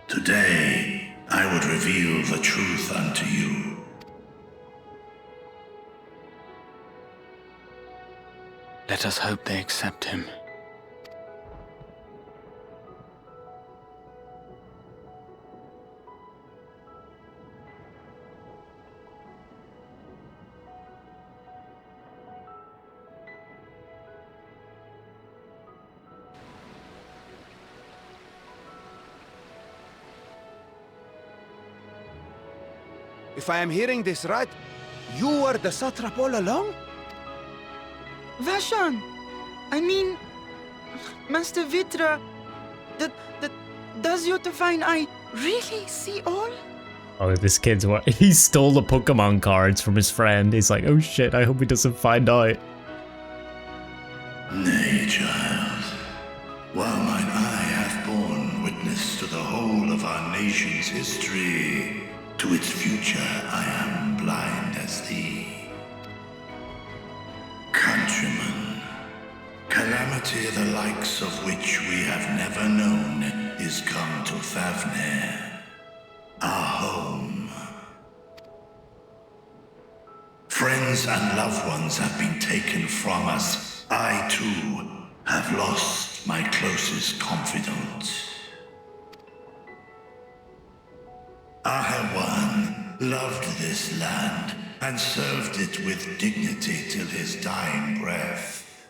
Today, I would reveal the truth unto you." Let us hope they accept him. If I am hearing this right, you were the Satrap all along? Vashan! I mean, Master Vrtra, does your divine eye really see all? Oh, this kid's what? He stole the Pokemon cards from his friend. He's like, oh shit, I hope he doesn't find out. Nay, child. While mine eye hath borne witness to the whole of our nation's history, to its future I am blind as thee. Countrymen, calamity the likes of which we have never known is come to Thavnair, our home. Friends and loved ones have been taken from us. I, too, have lost my closest confidant. Ahawan loved this land and served it with dignity till his dying breath.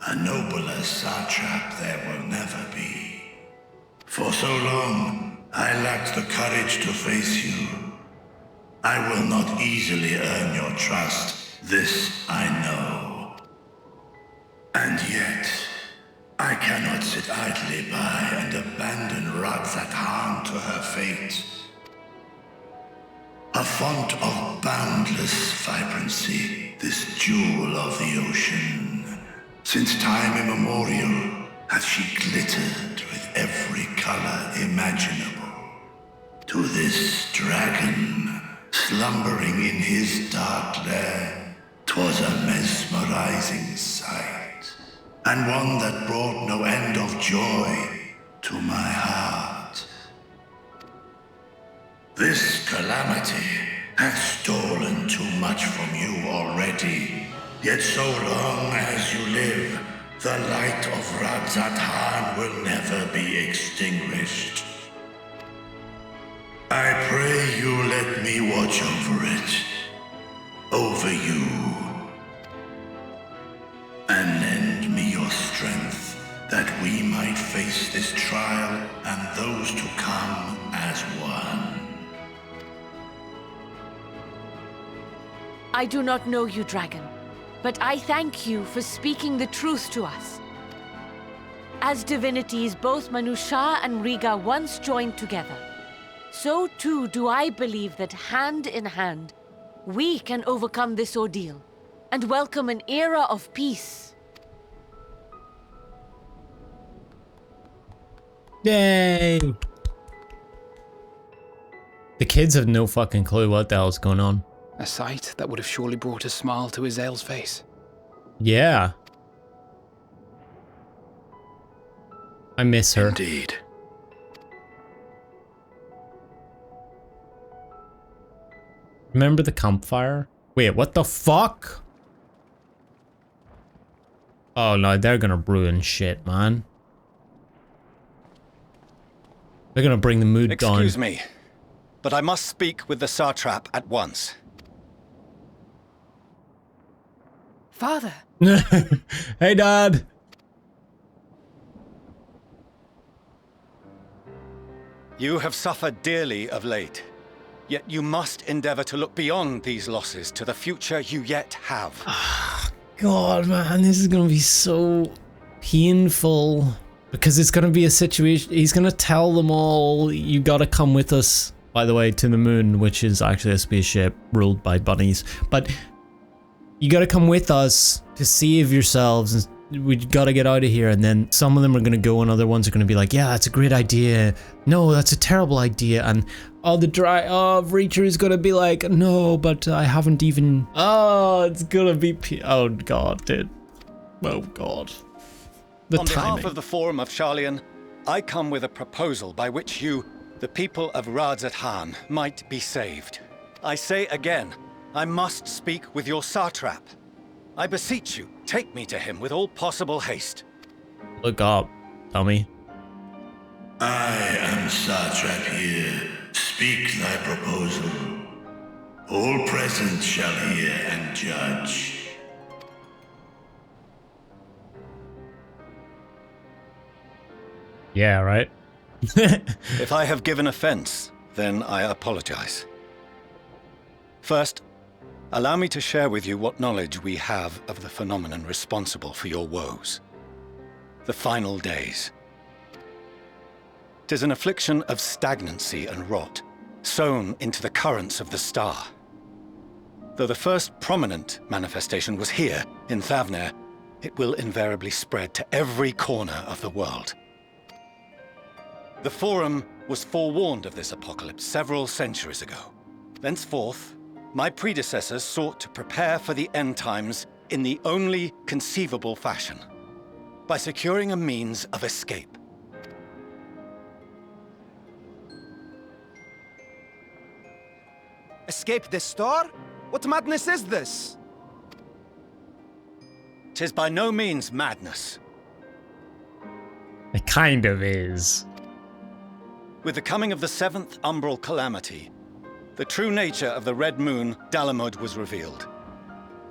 A nobler satrap there will never be. For so long, I lacked the courage to face you. I will not easily earn your trust, this I know. And yet, I cannot sit idly by and abandon Radzat to her fate. A font of boundless vibrancy, this jewel of the ocean. Since time immemorial hath she glittered with every color imaginable. To this dragon, slumbering in his dark lair, 'twas a mesmerizing sight, and one that brought no end of joy to my heart. This calamity hath stolen too much from you already, yet so long as you live, the light of Radzat will never be extinguished. I pray you let me watch over it, over you, and lend me your strength, that we might face this trial and those to come as one. I do not know you, dragon, but I thank you for speaking the truth to us. As divinities, both Manusha and Riga once joined together, so too do I believe that hand in hand, we can overcome this ordeal and welcome an era of peace. Yay! The kids have no fucking clue what the hell's going on. A sight that would have surely brought a smile to Azael's face. Yeah. I miss her. Indeed. Remember the campfire? Wait, what the fuck? Oh no, they're gonna ruin shit, man. They're gonna bring the mood down. Excuse me, but I must speak with the Satrap at once. Father. Hey, Dad. You have suffered dearly of late, yet you must endeavor to look beyond these losses to the future you yet have. God, man, this is gonna be so painful. Because it's gonna be a situation, he's gonna tell them all, you gotta come with us, by the way, to the moon, which is actually a spaceship ruled by bunnies. But you gotta come with us to save yourselves, and we gotta get out of here. And then some of them are gonna go and other ones are gonna be like, yeah, that's a great idea. No, that's a terrible idea. And Vrtra is gonna be like, no, but I haven't even, it's gonna be, oh God, dude. Oh God. The On timing. behalf of the Forum of Scion, I come with a proposal by which you, the people of Radzat, might be saved. I say again, I must speak with your Satrap. I beseech you, take me to him with all possible haste. Look up, Tommy. I am Satrap here. Speak thy proposal. All present shall hear and judge. Yeah, right? If I have given offense, then I apologize. First, allow me to share with you what knowledge we have of the phenomenon responsible for your woes. The final days. 'Tis an affliction of stagnancy and rot, sown into the currents of the star. Though the first prominent manifestation was here, in Thavnair, it will invariably spread to every corner of the world. The Forum was forewarned of this apocalypse several centuries ago. Thenceforth, my predecessors sought to prepare for the end times in the only conceivable fashion, by securing a means of escape. Escape the star? What madness is this? 'Tis by no means madness. It kind of is. With the coming of the 7th umbral calamity, the true nature of the Red Moon, Dalamud, was revealed.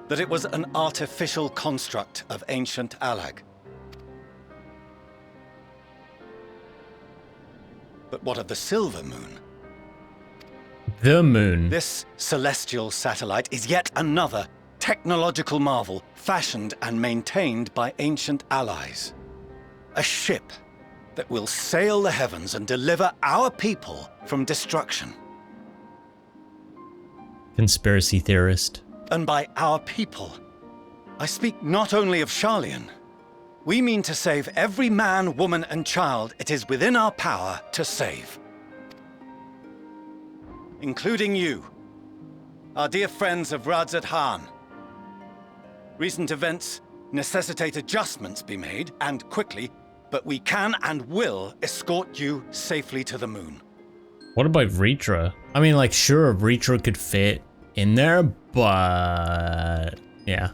That it was an artificial construct of ancient Alag. But what of the Silver Moon? The moon. This celestial satellite is yet another technological marvel fashioned and maintained by ancient allies. A ship that will sail the heavens and deliver our people from destruction. Conspiracy theorist. And by our people, I speak not only of Scion. We mean to save every man, woman, and child it is within our power to save. Including you, our dear friends of Radzat Han. Recent events necessitate adjustments be made, and quickly, but we can and will escort you safely to the moon. What about Vrtra? I mean, like, sure, Vrtra could fit in there, but yeah.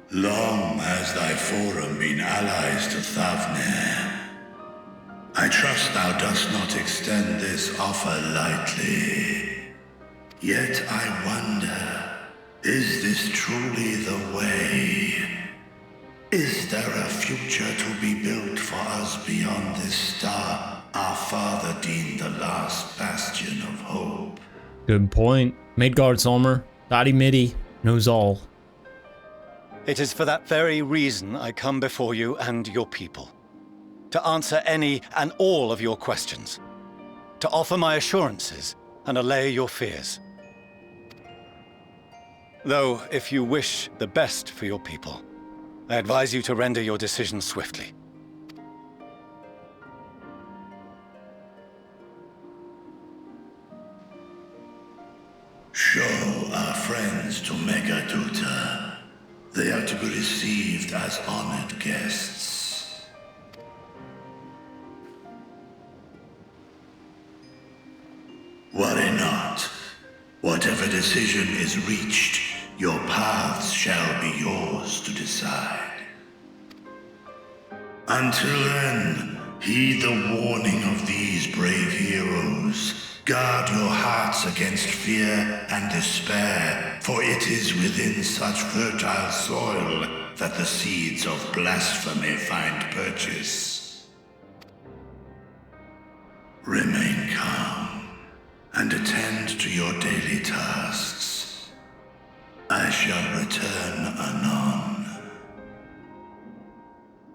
Long has thy forum been allies to Thavnair. I trust thou dost not extend this offer lightly. Yet I wonder, is this truly the way? Is there a future to be built for us beyond this star our father deemed the last bastion of hope? Good point. Midgard's armor, Daddy Midi, knows all. It is for that very reason I come before you and your people. To answer any and all of your questions. To offer my assurances and allay your fears. Though, if you wish the best for your people, I advise you to render your decision swiftly. Show our friends to Megaduta. They are to be received as honored guests. Worry not. Whatever decision is reached, your paths shall be yours to decide. Until then, heed the warning of these brave heroes. Guard your hearts against fear and despair, for it is within such fertile soil that the seeds of blasphemy find purchase. Remain calm and attend to your daily tasks. I shall return anon.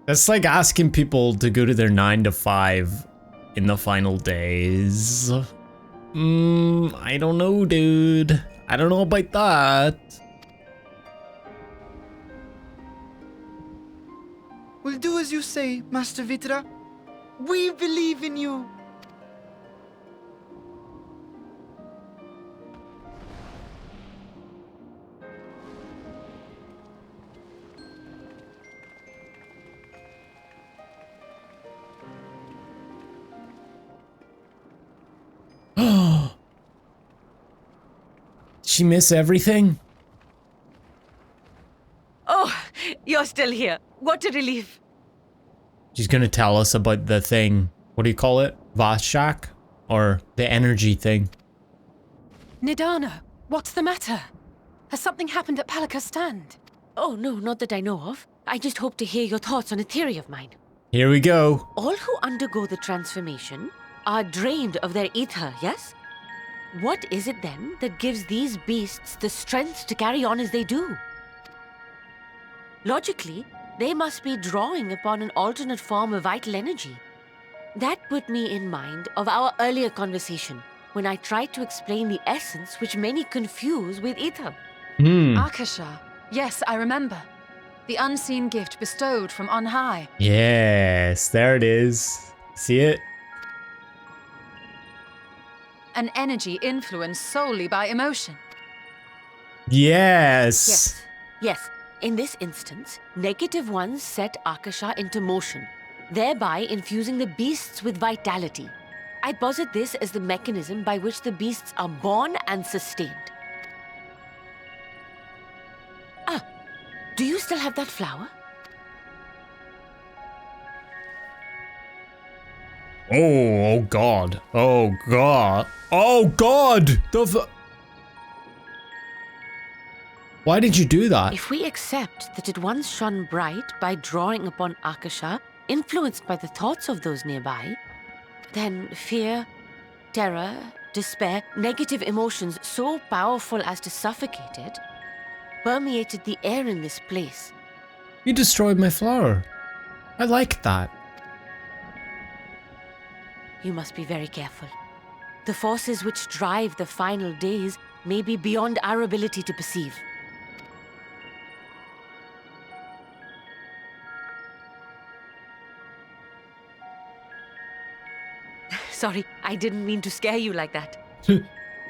That's like asking people to go to their 9 to 5 in the final days. I don't know, dude. I don't know about that. We'll do as you say, Master Vrtra. We believe in you. She miss everything? Oh, you're still here. What a relief. She's gonna tell us about the thing. What do you call it? Vashak? Or the energy thing? Nidana, what's the matter? Has something happened at Palaka's stand? Oh, no, not that I know of. I just hope to hear your thoughts on a theory of mine. Here we go. All who undergo the transformation are drained of their ether, yes? What is it then that gives these beasts the strength to carry on as they do? Logically, they must be drawing upon an alternate form of vital energy. That put me in mind of our earlier conversation, when I tried to explain the essence which many confuse with ether. Akasha. Yes, I remember. The unseen gift bestowed from on high. Yes, there it is. See it? An energy influenced solely by emotion. Yes. Yes. In this instance, negative ones set Akasha into motion, thereby infusing the beasts with vitality. I posit this as the mechanism by which the beasts are born and sustained. Ah, do you still have that flower? Oh God. Oh God. Oh God! Why did you do that? If we accept that it once shone bright by drawing upon Akasha, influenced by the thoughts of those nearby, then fear, terror, despair, negative emotions so powerful as to suffocate it, permeated the air in this place. You destroyed my flower. I like that. You must be very careful. The forces which drive the final days may be beyond our ability to perceive. Sorry, I didn't mean to scare you like that.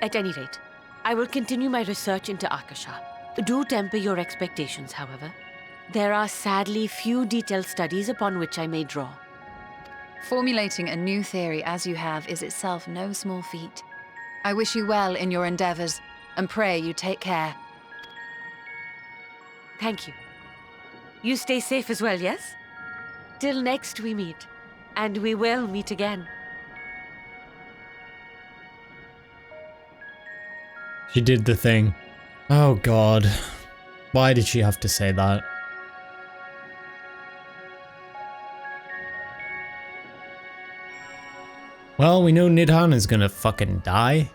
At any rate, I will continue my research into Akasha. Do temper your expectations, however. There are sadly few detailed studies upon which I may draw. Formulating a new theory as you have is itself no small feat. I wish you well in your endeavors, and pray you take care. Thank you. You stay safe as well, yes? Till next we meet, and we will meet again. She did the thing. Oh God. Why did she have to say that? Well, we know Nidhan is gonna fucking die.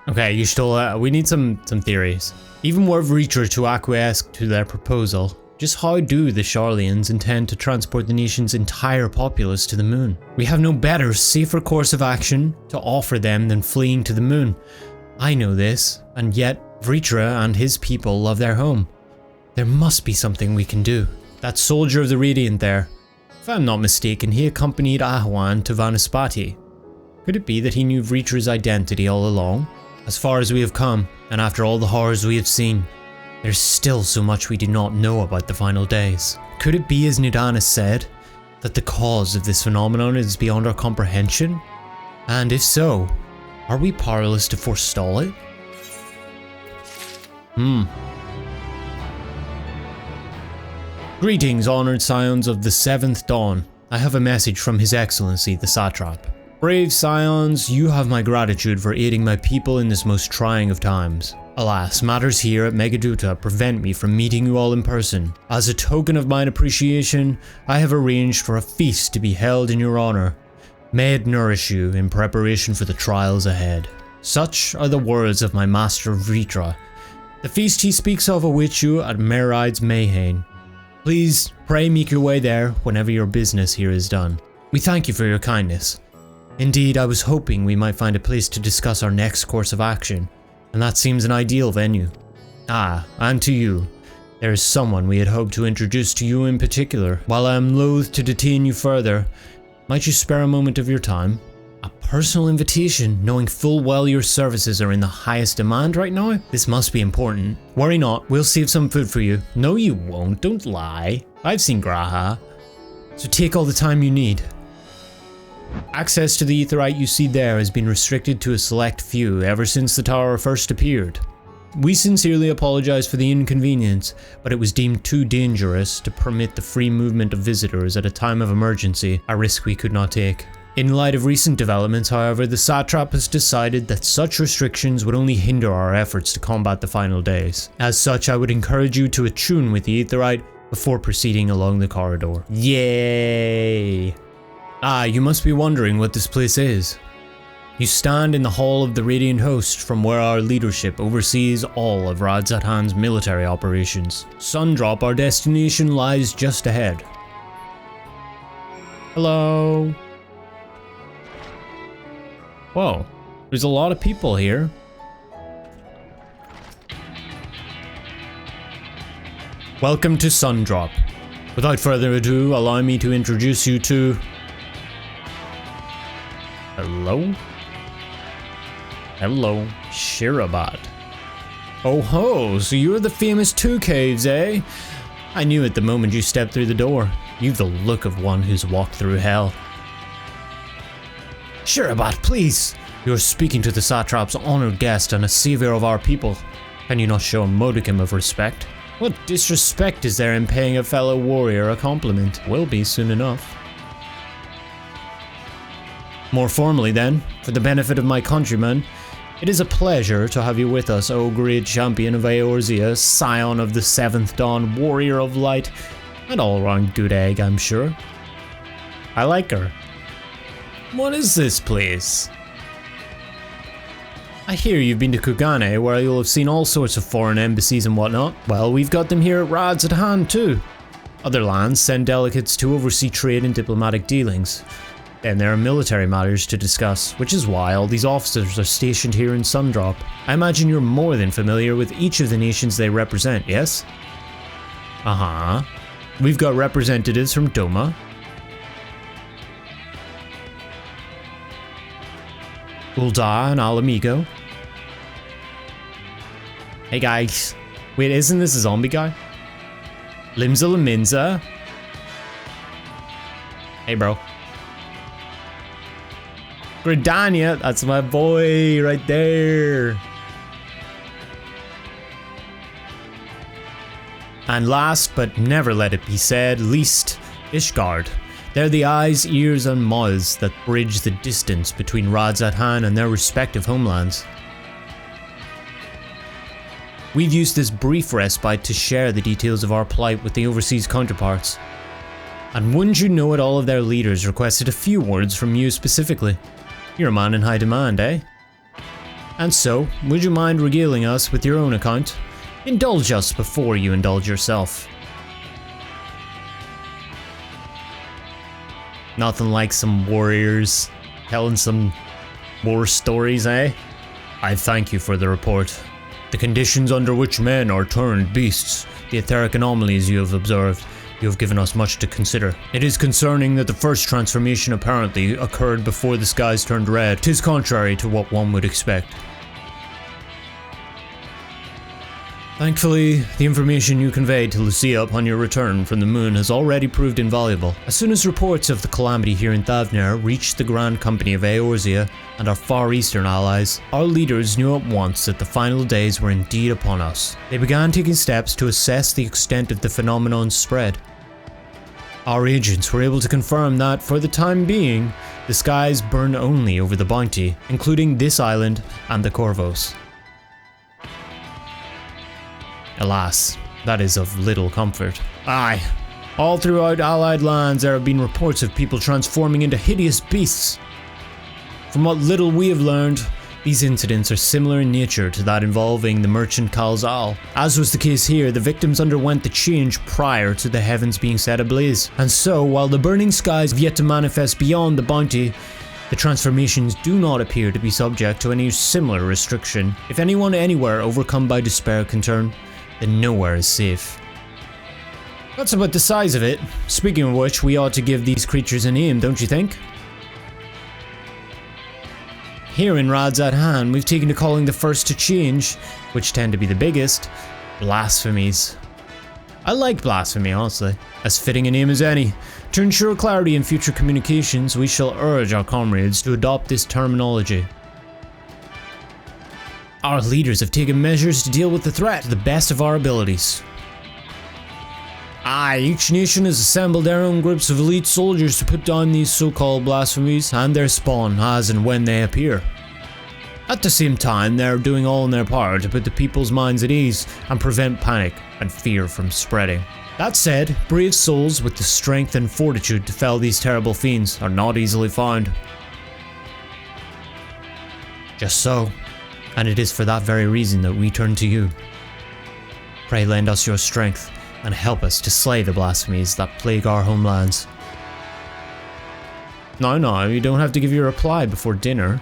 Okay, you still, we need some theories. Even were Vrtra to acquiesce to their proposal, just how do the Sharlayans intend to transport the nation's entire populace to the moon? We have no better, safer course of action to offer them than fleeing to the moon. I know this, and yet Vrtra and his people love their home. There must be something we can do. That soldier of the Radiant there, if I'm not mistaken, he accompanied Ahwan to Vanaspati. Could it be that he knew Vritra's identity all along? As far as we have come, and after all the horrors we have seen, there's still so much we do not know about the final days. Could it be, as Nidhan said, that the cause of this phenomenon is beyond our comprehension? And if so, are we powerless to forestall it? Greetings, honored scions of the 7th Dawn. I have a message from His Excellency, the Satrap. Brave scions, you have my gratitude for aiding my people in this most trying of times. Alas, matters here at Megaduta prevent me from meeting you all in person. As a token of mine appreciation, I have arranged for a feast to be held in your honor. May it nourish you in preparation for the trials ahead. Such are the words of my master Vrtra. The feast he speaks of awaits you at Meride's Mayhane. Please, pray make your way there whenever your business here is done. We thank you for your kindness. Indeed, I was hoping we might find a place to discuss our next course of action, and that seems an ideal venue. Ah, and to you. There is someone we had hoped to introduce to you in particular. While I am loath to detain you further, might you spare a moment of your time? A personal invitation, knowing full well your services are in the highest demand right now? This must be important. Worry not, we'll save some food for you. No you won't, don't lie. I've seen Graha. So take all the time you need. Access to the aetheryte you see there has been restricted to a select few ever since the tower first appeared. We sincerely apologize for the inconvenience, but it was deemed too dangerous to permit the free movement of visitors at a time of emergency, a risk we could not take. In light of recent developments, however, the Satrap has decided that such restrictions would only hinder our efforts to combat the final days. As such, I would encourage you to attune with the aetheryte before proceeding along the corridor. Yay! Ah, you must be wondering what this place is. You stand in the Hall of the Radiant Host, from where our leadership oversees all of Radzat-Han's military operations. Sundrop, our destination, lies just ahead. Hello. Whoa, there's a lot of people here. Welcome to Sundrop. Without further ado, allow me to introduce you to... Hello? Hello, Shirabat. Oh ho, so you're the famous Two Caves, eh? I knew it the moment you stepped through the door. You've the look of one who's walked through hell. Shirabat, please! You're speaking to the Satrap's honored guest and a savior of our people. Can you not show a modicum of respect? What disrespect is there in paying a fellow warrior a compliment? Will be soon enough. More formally then, for the benefit of my countrymen, it is a pleasure to have you with us, O great champion of Eorzea, scion of the 7th Dawn, warrior of light, and all-round good egg, I'm sure. I like her. What is this place? I hear you've been to Kugane, where you'll have seen all sorts of foreign embassies and whatnot. Well, we've got them here at Radzat-Han too. Other lands send delegates to oversee trade and diplomatic dealings. Then there are military matters to discuss, which is why all these officers are stationed here in Sundrop. I imagine you're more than familiar with each of the nations they represent, yes? Uh-huh. We've got representatives from Doma, Ul'dah and Alamigo. Hey guys. Wait, isn't this a zombie guy? Limza Laminza. Hey bro. Gridania, that's my boy right there. And last but never let it be said least, Ishgard. They're the eyes, ears and mouths that bridge the distance between Radzat-Han and their respective homelands. We've used this brief respite to share the details of our plight with the overseas counterparts. And wouldn't you know it, all of their leaders requested a few words from you specifically. You're a man in high demand, eh? And so, would you mind regaling us with your own account? Indulge us before you indulge yourself. Nothing like some warriors telling some war stories, eh? I thank you for the report. The conditions under which men are turned beasts, the etheric anomalies you have observed, you have given us much to consider. It is concerning that the first transformation apparently occurred before the skies turned red. 'Tis contrary to what one would expect. Thankfully, the information you conveyed to Lucia upon your return from the moon has already proved invaluable. As soon as reports of the calamity here in Thavnair reached the Grand Company of Eorzea and our Far Eastern allies, our leaders knew at once that the final days were indeed upon us. They began taking steps to assess the extent of the phenomenon's spread. Our agents were able to confirm that, for the time being, the skies burn only over the bounty, including this island and the Corvos. Alas, that is of little comfort. Aye, all throughout allied lands there have been reports of people transforming into hideous beasts. From what little we have learned, these incidents are similar in nature to that involving the merchant Kalzal. As was the case here, the victims underwent the change prior to the heavens being set ablaze. And so, while the burning skies have yet to manifest beyond the bounty, the transformations do not appear to be subject to any similar restriction. If anyone anywhere overcome by despair can turn, then nowhere is safe. That's about the size of it. Speaking of which, we ought to give these creatures a name, don't you think? Here in Radzat-Han, we've taken to calling the first to change, which tend to be the biggest, blasphemies. I like blasphemy, honestly, as fitting a name as any. To ensure clarity in future communications, we shall urge our comrades to adopt this terminology. Our leaders have taken measures to deal with the threat to the best of our abilities. Aye, each nation has assembled their own groups of elite soldiers to put down these so-called blasphemies and their spawn as and when they appear. At the same time, they're doing all in their power to put the people's minds at ease and prevent panic and fear from spreading. That said, brave souls with the strength and fortitude to fell these terrible fiends are not easily found. Just so, and it is for that very reason that we turn to you. Pray lend us your strength, and help us to slay the blasphemies that plague our homelands. No, you don't have to give your reply before dinner.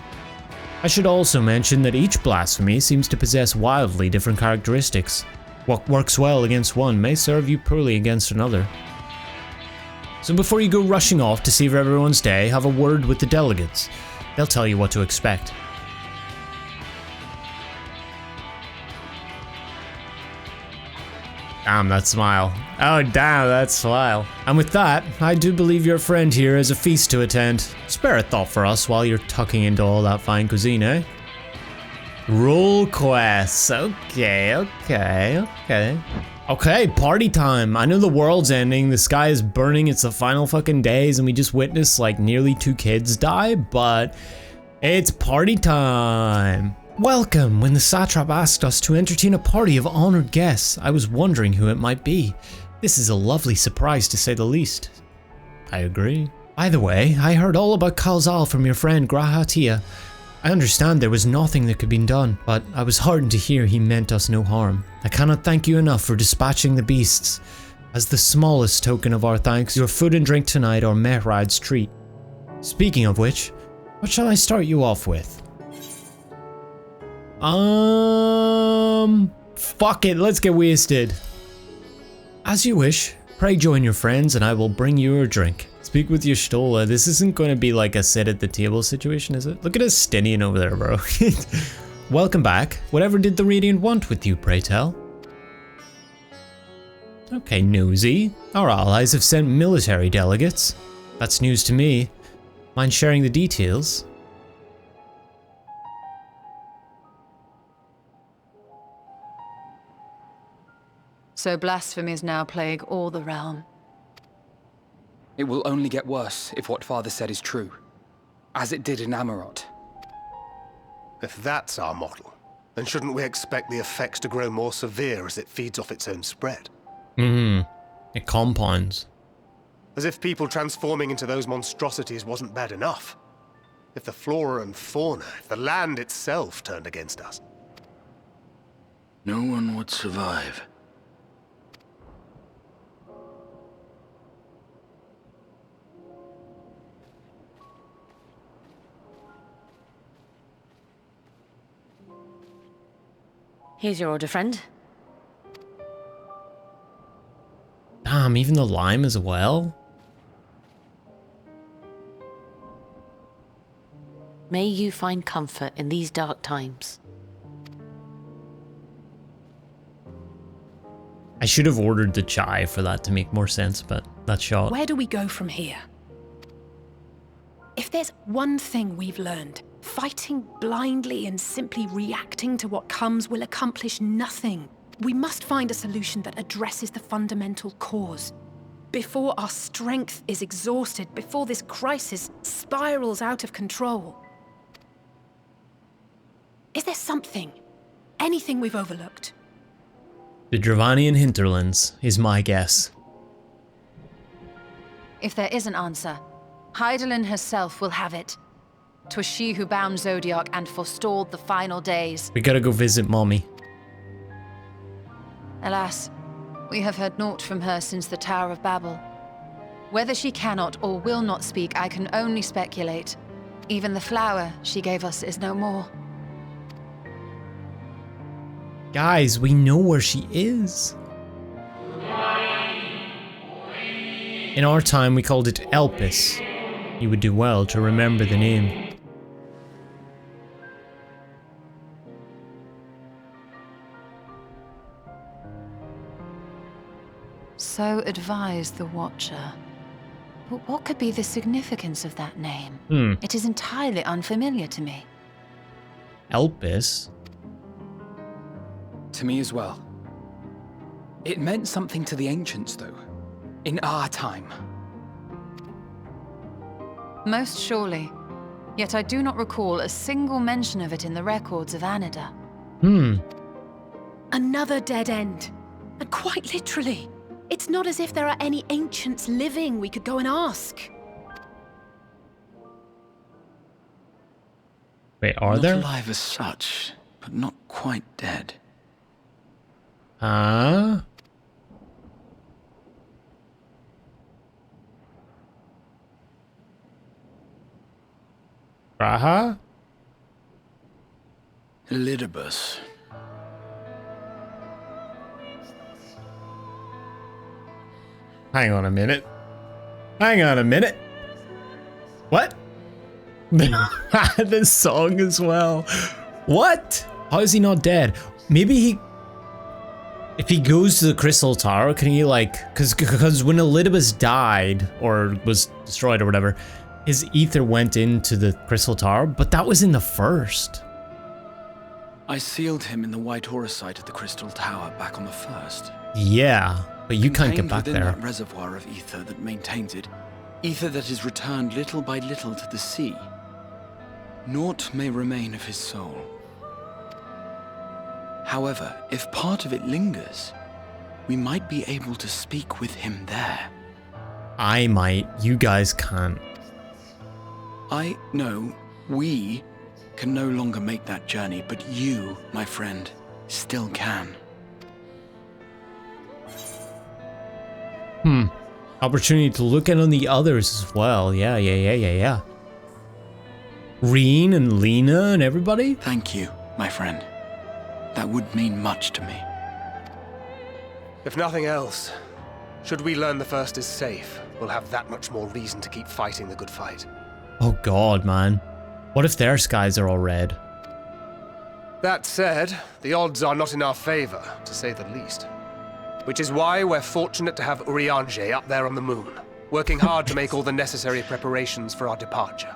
I should also mention that each blasphemy seems to possess wildly different characteristics. What works well against one may serve you poorly against another. So before you go rushing off to save everyone's day, have a word with the delegates. They'll tell you what to expect. Damn that smile. Oh damn that smile. And with that, I do believe your friend here has a feast to attend. Spare a thought for us while you're tucking into all that fine cuisine, eh? Roll quests. Okay, party time. I know the world's ending, the sky is burning, it's the final fucking days, and we just witnessed like nearly 2 kids die, but it's party time. Welcome. When the Satrap asked us to entertain a party of honored guests, I was wondering who it might be. This is a lovely surprise to say the least. I agree. By the way, I heard all about Kalzal from your friend Grahatia. I understand there was nothing that could be done, but I was heartened to hear he meant us no harm. I cannot thank you enough for dispatching the beasts. As the smallest token of our thanks, your food and drink tonight are Mehrad's treat. Speaking of which, what shall I start you off with? Fuck it, let's get wasted. As you wish, pray join your friends and I will bring you a drink. Speak with your Stola. This isn't going to be like a sit at the table situation, is it? Look at Estinien over there, bro. Welcome back. Whatever did the Radiant want with you, pray tell? Okay, nosy. Our allies have sent military delegates. That's news to me. Mind sharing the details? So blasphemies now plague all the realm. It will only get worse if what Father said is true, as it did in Amarot. If that's our model, then shouldn't we expect the effects to grow more severe as it feeds off its own spread? It compounds. As if people transforming into those monstrosities wasn't bad enough. If the flora and fauna, if the land itself turned against us. No one would survive. Here's your order, friend. Damn, even the lime as well? May you find comfort in these dark times. I should have ordered the chai for that to make more sense, but that's shot. Where do we go from here? If there's one thing we've learned, fighting blindly and simply reacting to what comes will accomplish nothing. We must find a solution that addresses the fundamental cause. Before our strength is exhausted, before this crisis spirals out of control. Is there something, anything we've overlooked? The Dravanian hinterlands is my guess. If there is an answer, Hydaelyn herself will have it. 'Twas she who bound Zodiac and forestalled the final days. We gotta go visit Mommy. Alas, we have heard naught from her since the Tower of Babel. Whether she cannot or will not speak, I can only speculate. Even the flower she gave us is no more. Guys, we know where she is. In our time, we called it Elpis. You would do well to remember the name. So advised the Watcher. But what could be the significance of that name? It is entirely unfamiliar to me. Elpis? To me as well. It meant something to the ancients, though. In our time. Most surely. Yet I do not recall a single mention of it in the records of Anida. Another dead end. And quite literally. It's not as if there are any ancients living we could go and ask. Wait, are not there? alive as such, but not quite dead. Huh? Raha? Elidibus. Hang on a minute. Hang on a minute. What? This song as well. What? How is he not dead? Maybe he... If he goes to the Crystal Tower, can he like... Because when Elidibus died, or was destroyed or whatever, his ether went into the Crystal Tower, but that was in the first. I sealed him in the White Horusite at the Crystal Tower back on the first. Yeah, but you can't get Contained back within there. that reservoir of ether that maintains it, ether that is returned little by little to the sea. Naught may remain of his soul. However, if part of it lingers, we might be able to speak with him there. I might. You guys can't. I know we can no longer make that journey, but you, my friend, still can. Opportunity to look in on the others as well. Yeah. Reen and Lena and everybody? Thank you, my friend. That would mean much to me. If nothing else, should we learn the first is safe, we'll have that much more reason to keep fighting the good fight. Oh god, man. What if their skies are all red? That said, the odds are not in our favor, to say the least. Which is why we're fortunate to have Urianger up there on the moon, working hard to make all the necessary preparations for our departure,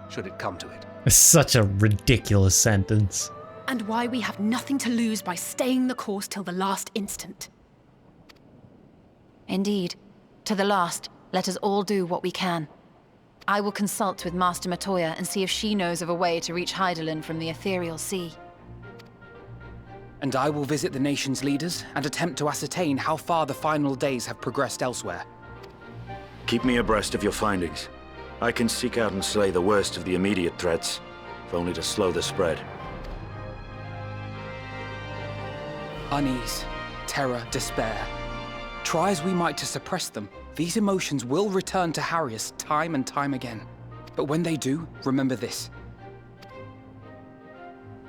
should it come to it. It's such a ridiculous sentence. And why we have nothing to lose by staying the course till the last instant. Indeed. To the last, let us all do what we can. I will consult with Master Matoya and see if she knows of a way to reach Hydaelyn from the Ethereal Sea. And I will visit the nation's leaders and attempt to ascertain how far the final days have progressed elsewhere. Keep me abreast of your findings. I can seek out and slay the worst of the immediate threats, if only to slow the spread. Unease, terror, despair. Try as we might to suppress them, these emotions will return to harry us time and time again. But when they do, remember this.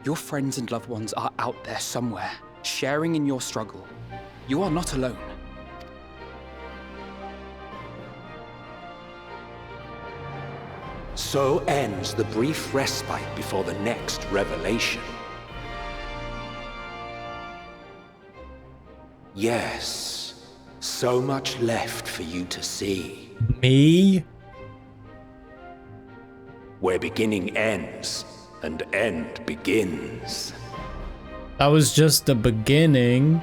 Your friends and loved ones are out there somewhere, sharing in your struggle. You are not alone. So ends the brief respite before the next revelation. Yes, so much left for you to see. Me? Where beginning ends, and end begins. That was just the beginning.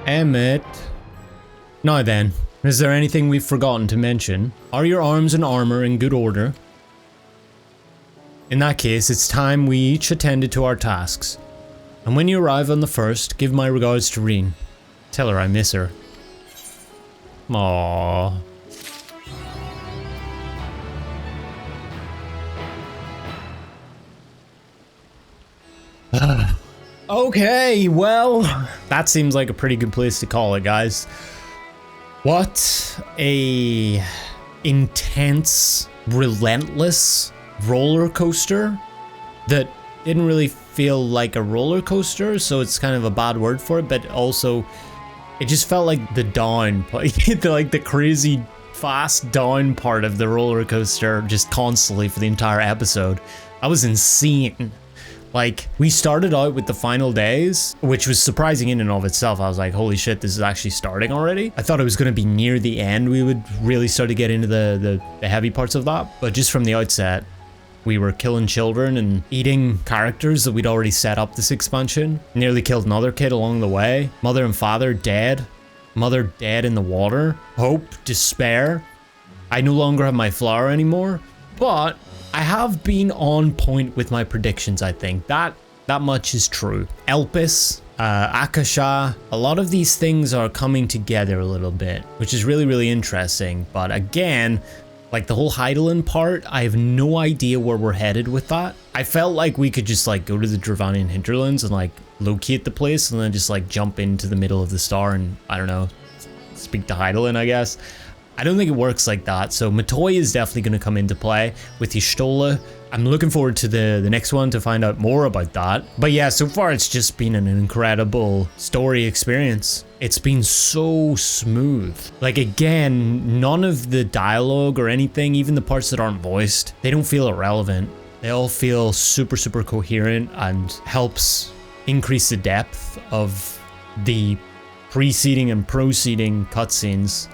Emmett. Now then, is there anything we've forgotten to mention? Are your arms and armor in good order? In that case, it's time we each attended to our tasks. And when you arrive on the first, give my regards to Reen. Tell her I miss her. Aww. Okay, well, that seems like a pretty good place to call it, guys. What a intense, relentless roller coaster that didn't really feel like a roller coaster, so it's kind of a bad word for it, but also it just felt like the down, like the crazy fast down part of the roller coaster just constantly for the entire episode. That was insane. Like, we started out with the final days, which was surprising in and of itself. I was like, holy shit, this is actually starting already. I thought it was going to be near the end we would really start to get into the heavy parts of that, but just from the outset, we were killing children and eating characters that we'd already set up this expansion. Nearly killed another kid along the way. Mother and father dead. Mother dead in the water. Hope, despair. I no longer have my flower anymore, but I have been on point with my predictions, I think. That much is true. Elpis, Akasha, a lot of these things are coming together a little bit, which is really, really interesting. But again, Like the whole Hydaelyn part, I have no idea where we're headed with that. I felt like we could just like go to the Dravanian hinterlands and like locate the place and then just like jump into the middle of the star and, I don't know, speak to Hydaelyn, I guess. I don't think it works like that, so Matoy is definitely going to come into play with Y'shtola. I'm looking forward to the next one to find out more about that. But yeah, so far it's just been an incredible story experience. It's been so smooth. Like again, none of the dialogue or anything, even the parts that aren't voiced, they don't feel irrelevant. They all feel super, super coherent and helps increase the depth of the preceding and proceeding cutscenes.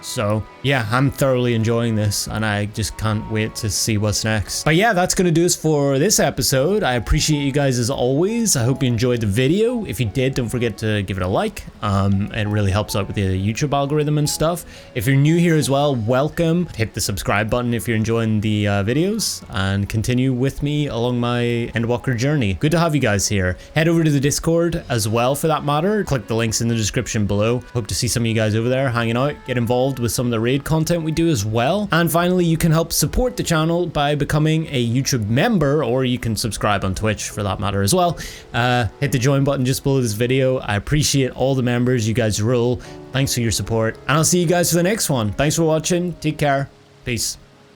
So yeah, I'm thoroughly enjoying this and I just can't wait to see what's next. But yeah, that's gonna do us for this episode. I appreciate you guys as always. I hope you enjoyed the video. If you did, don't forget to give it a like. It really helps out with the YouTube algorithm and stuff. If you're new here as well, welcome. Hit the subscribe button if you're enjoying the videos and continue with me along my Endwalker journey. Good to have you guys here. Head over to the Discord as well for that matter. Click the links in the description below. Hope to see some of you guys over there hanging out, get involved with some of the raid content we do as well. And finally, you can help support the channel by becoming a YouTube member, or you can subscribe on Twitch for that matter as well. Hit the join button just below this video. I appreciate all the members. You guys rule. Thanks for your support, and I'll see you guys for the next one. Thanks for watching. Take care. Peace.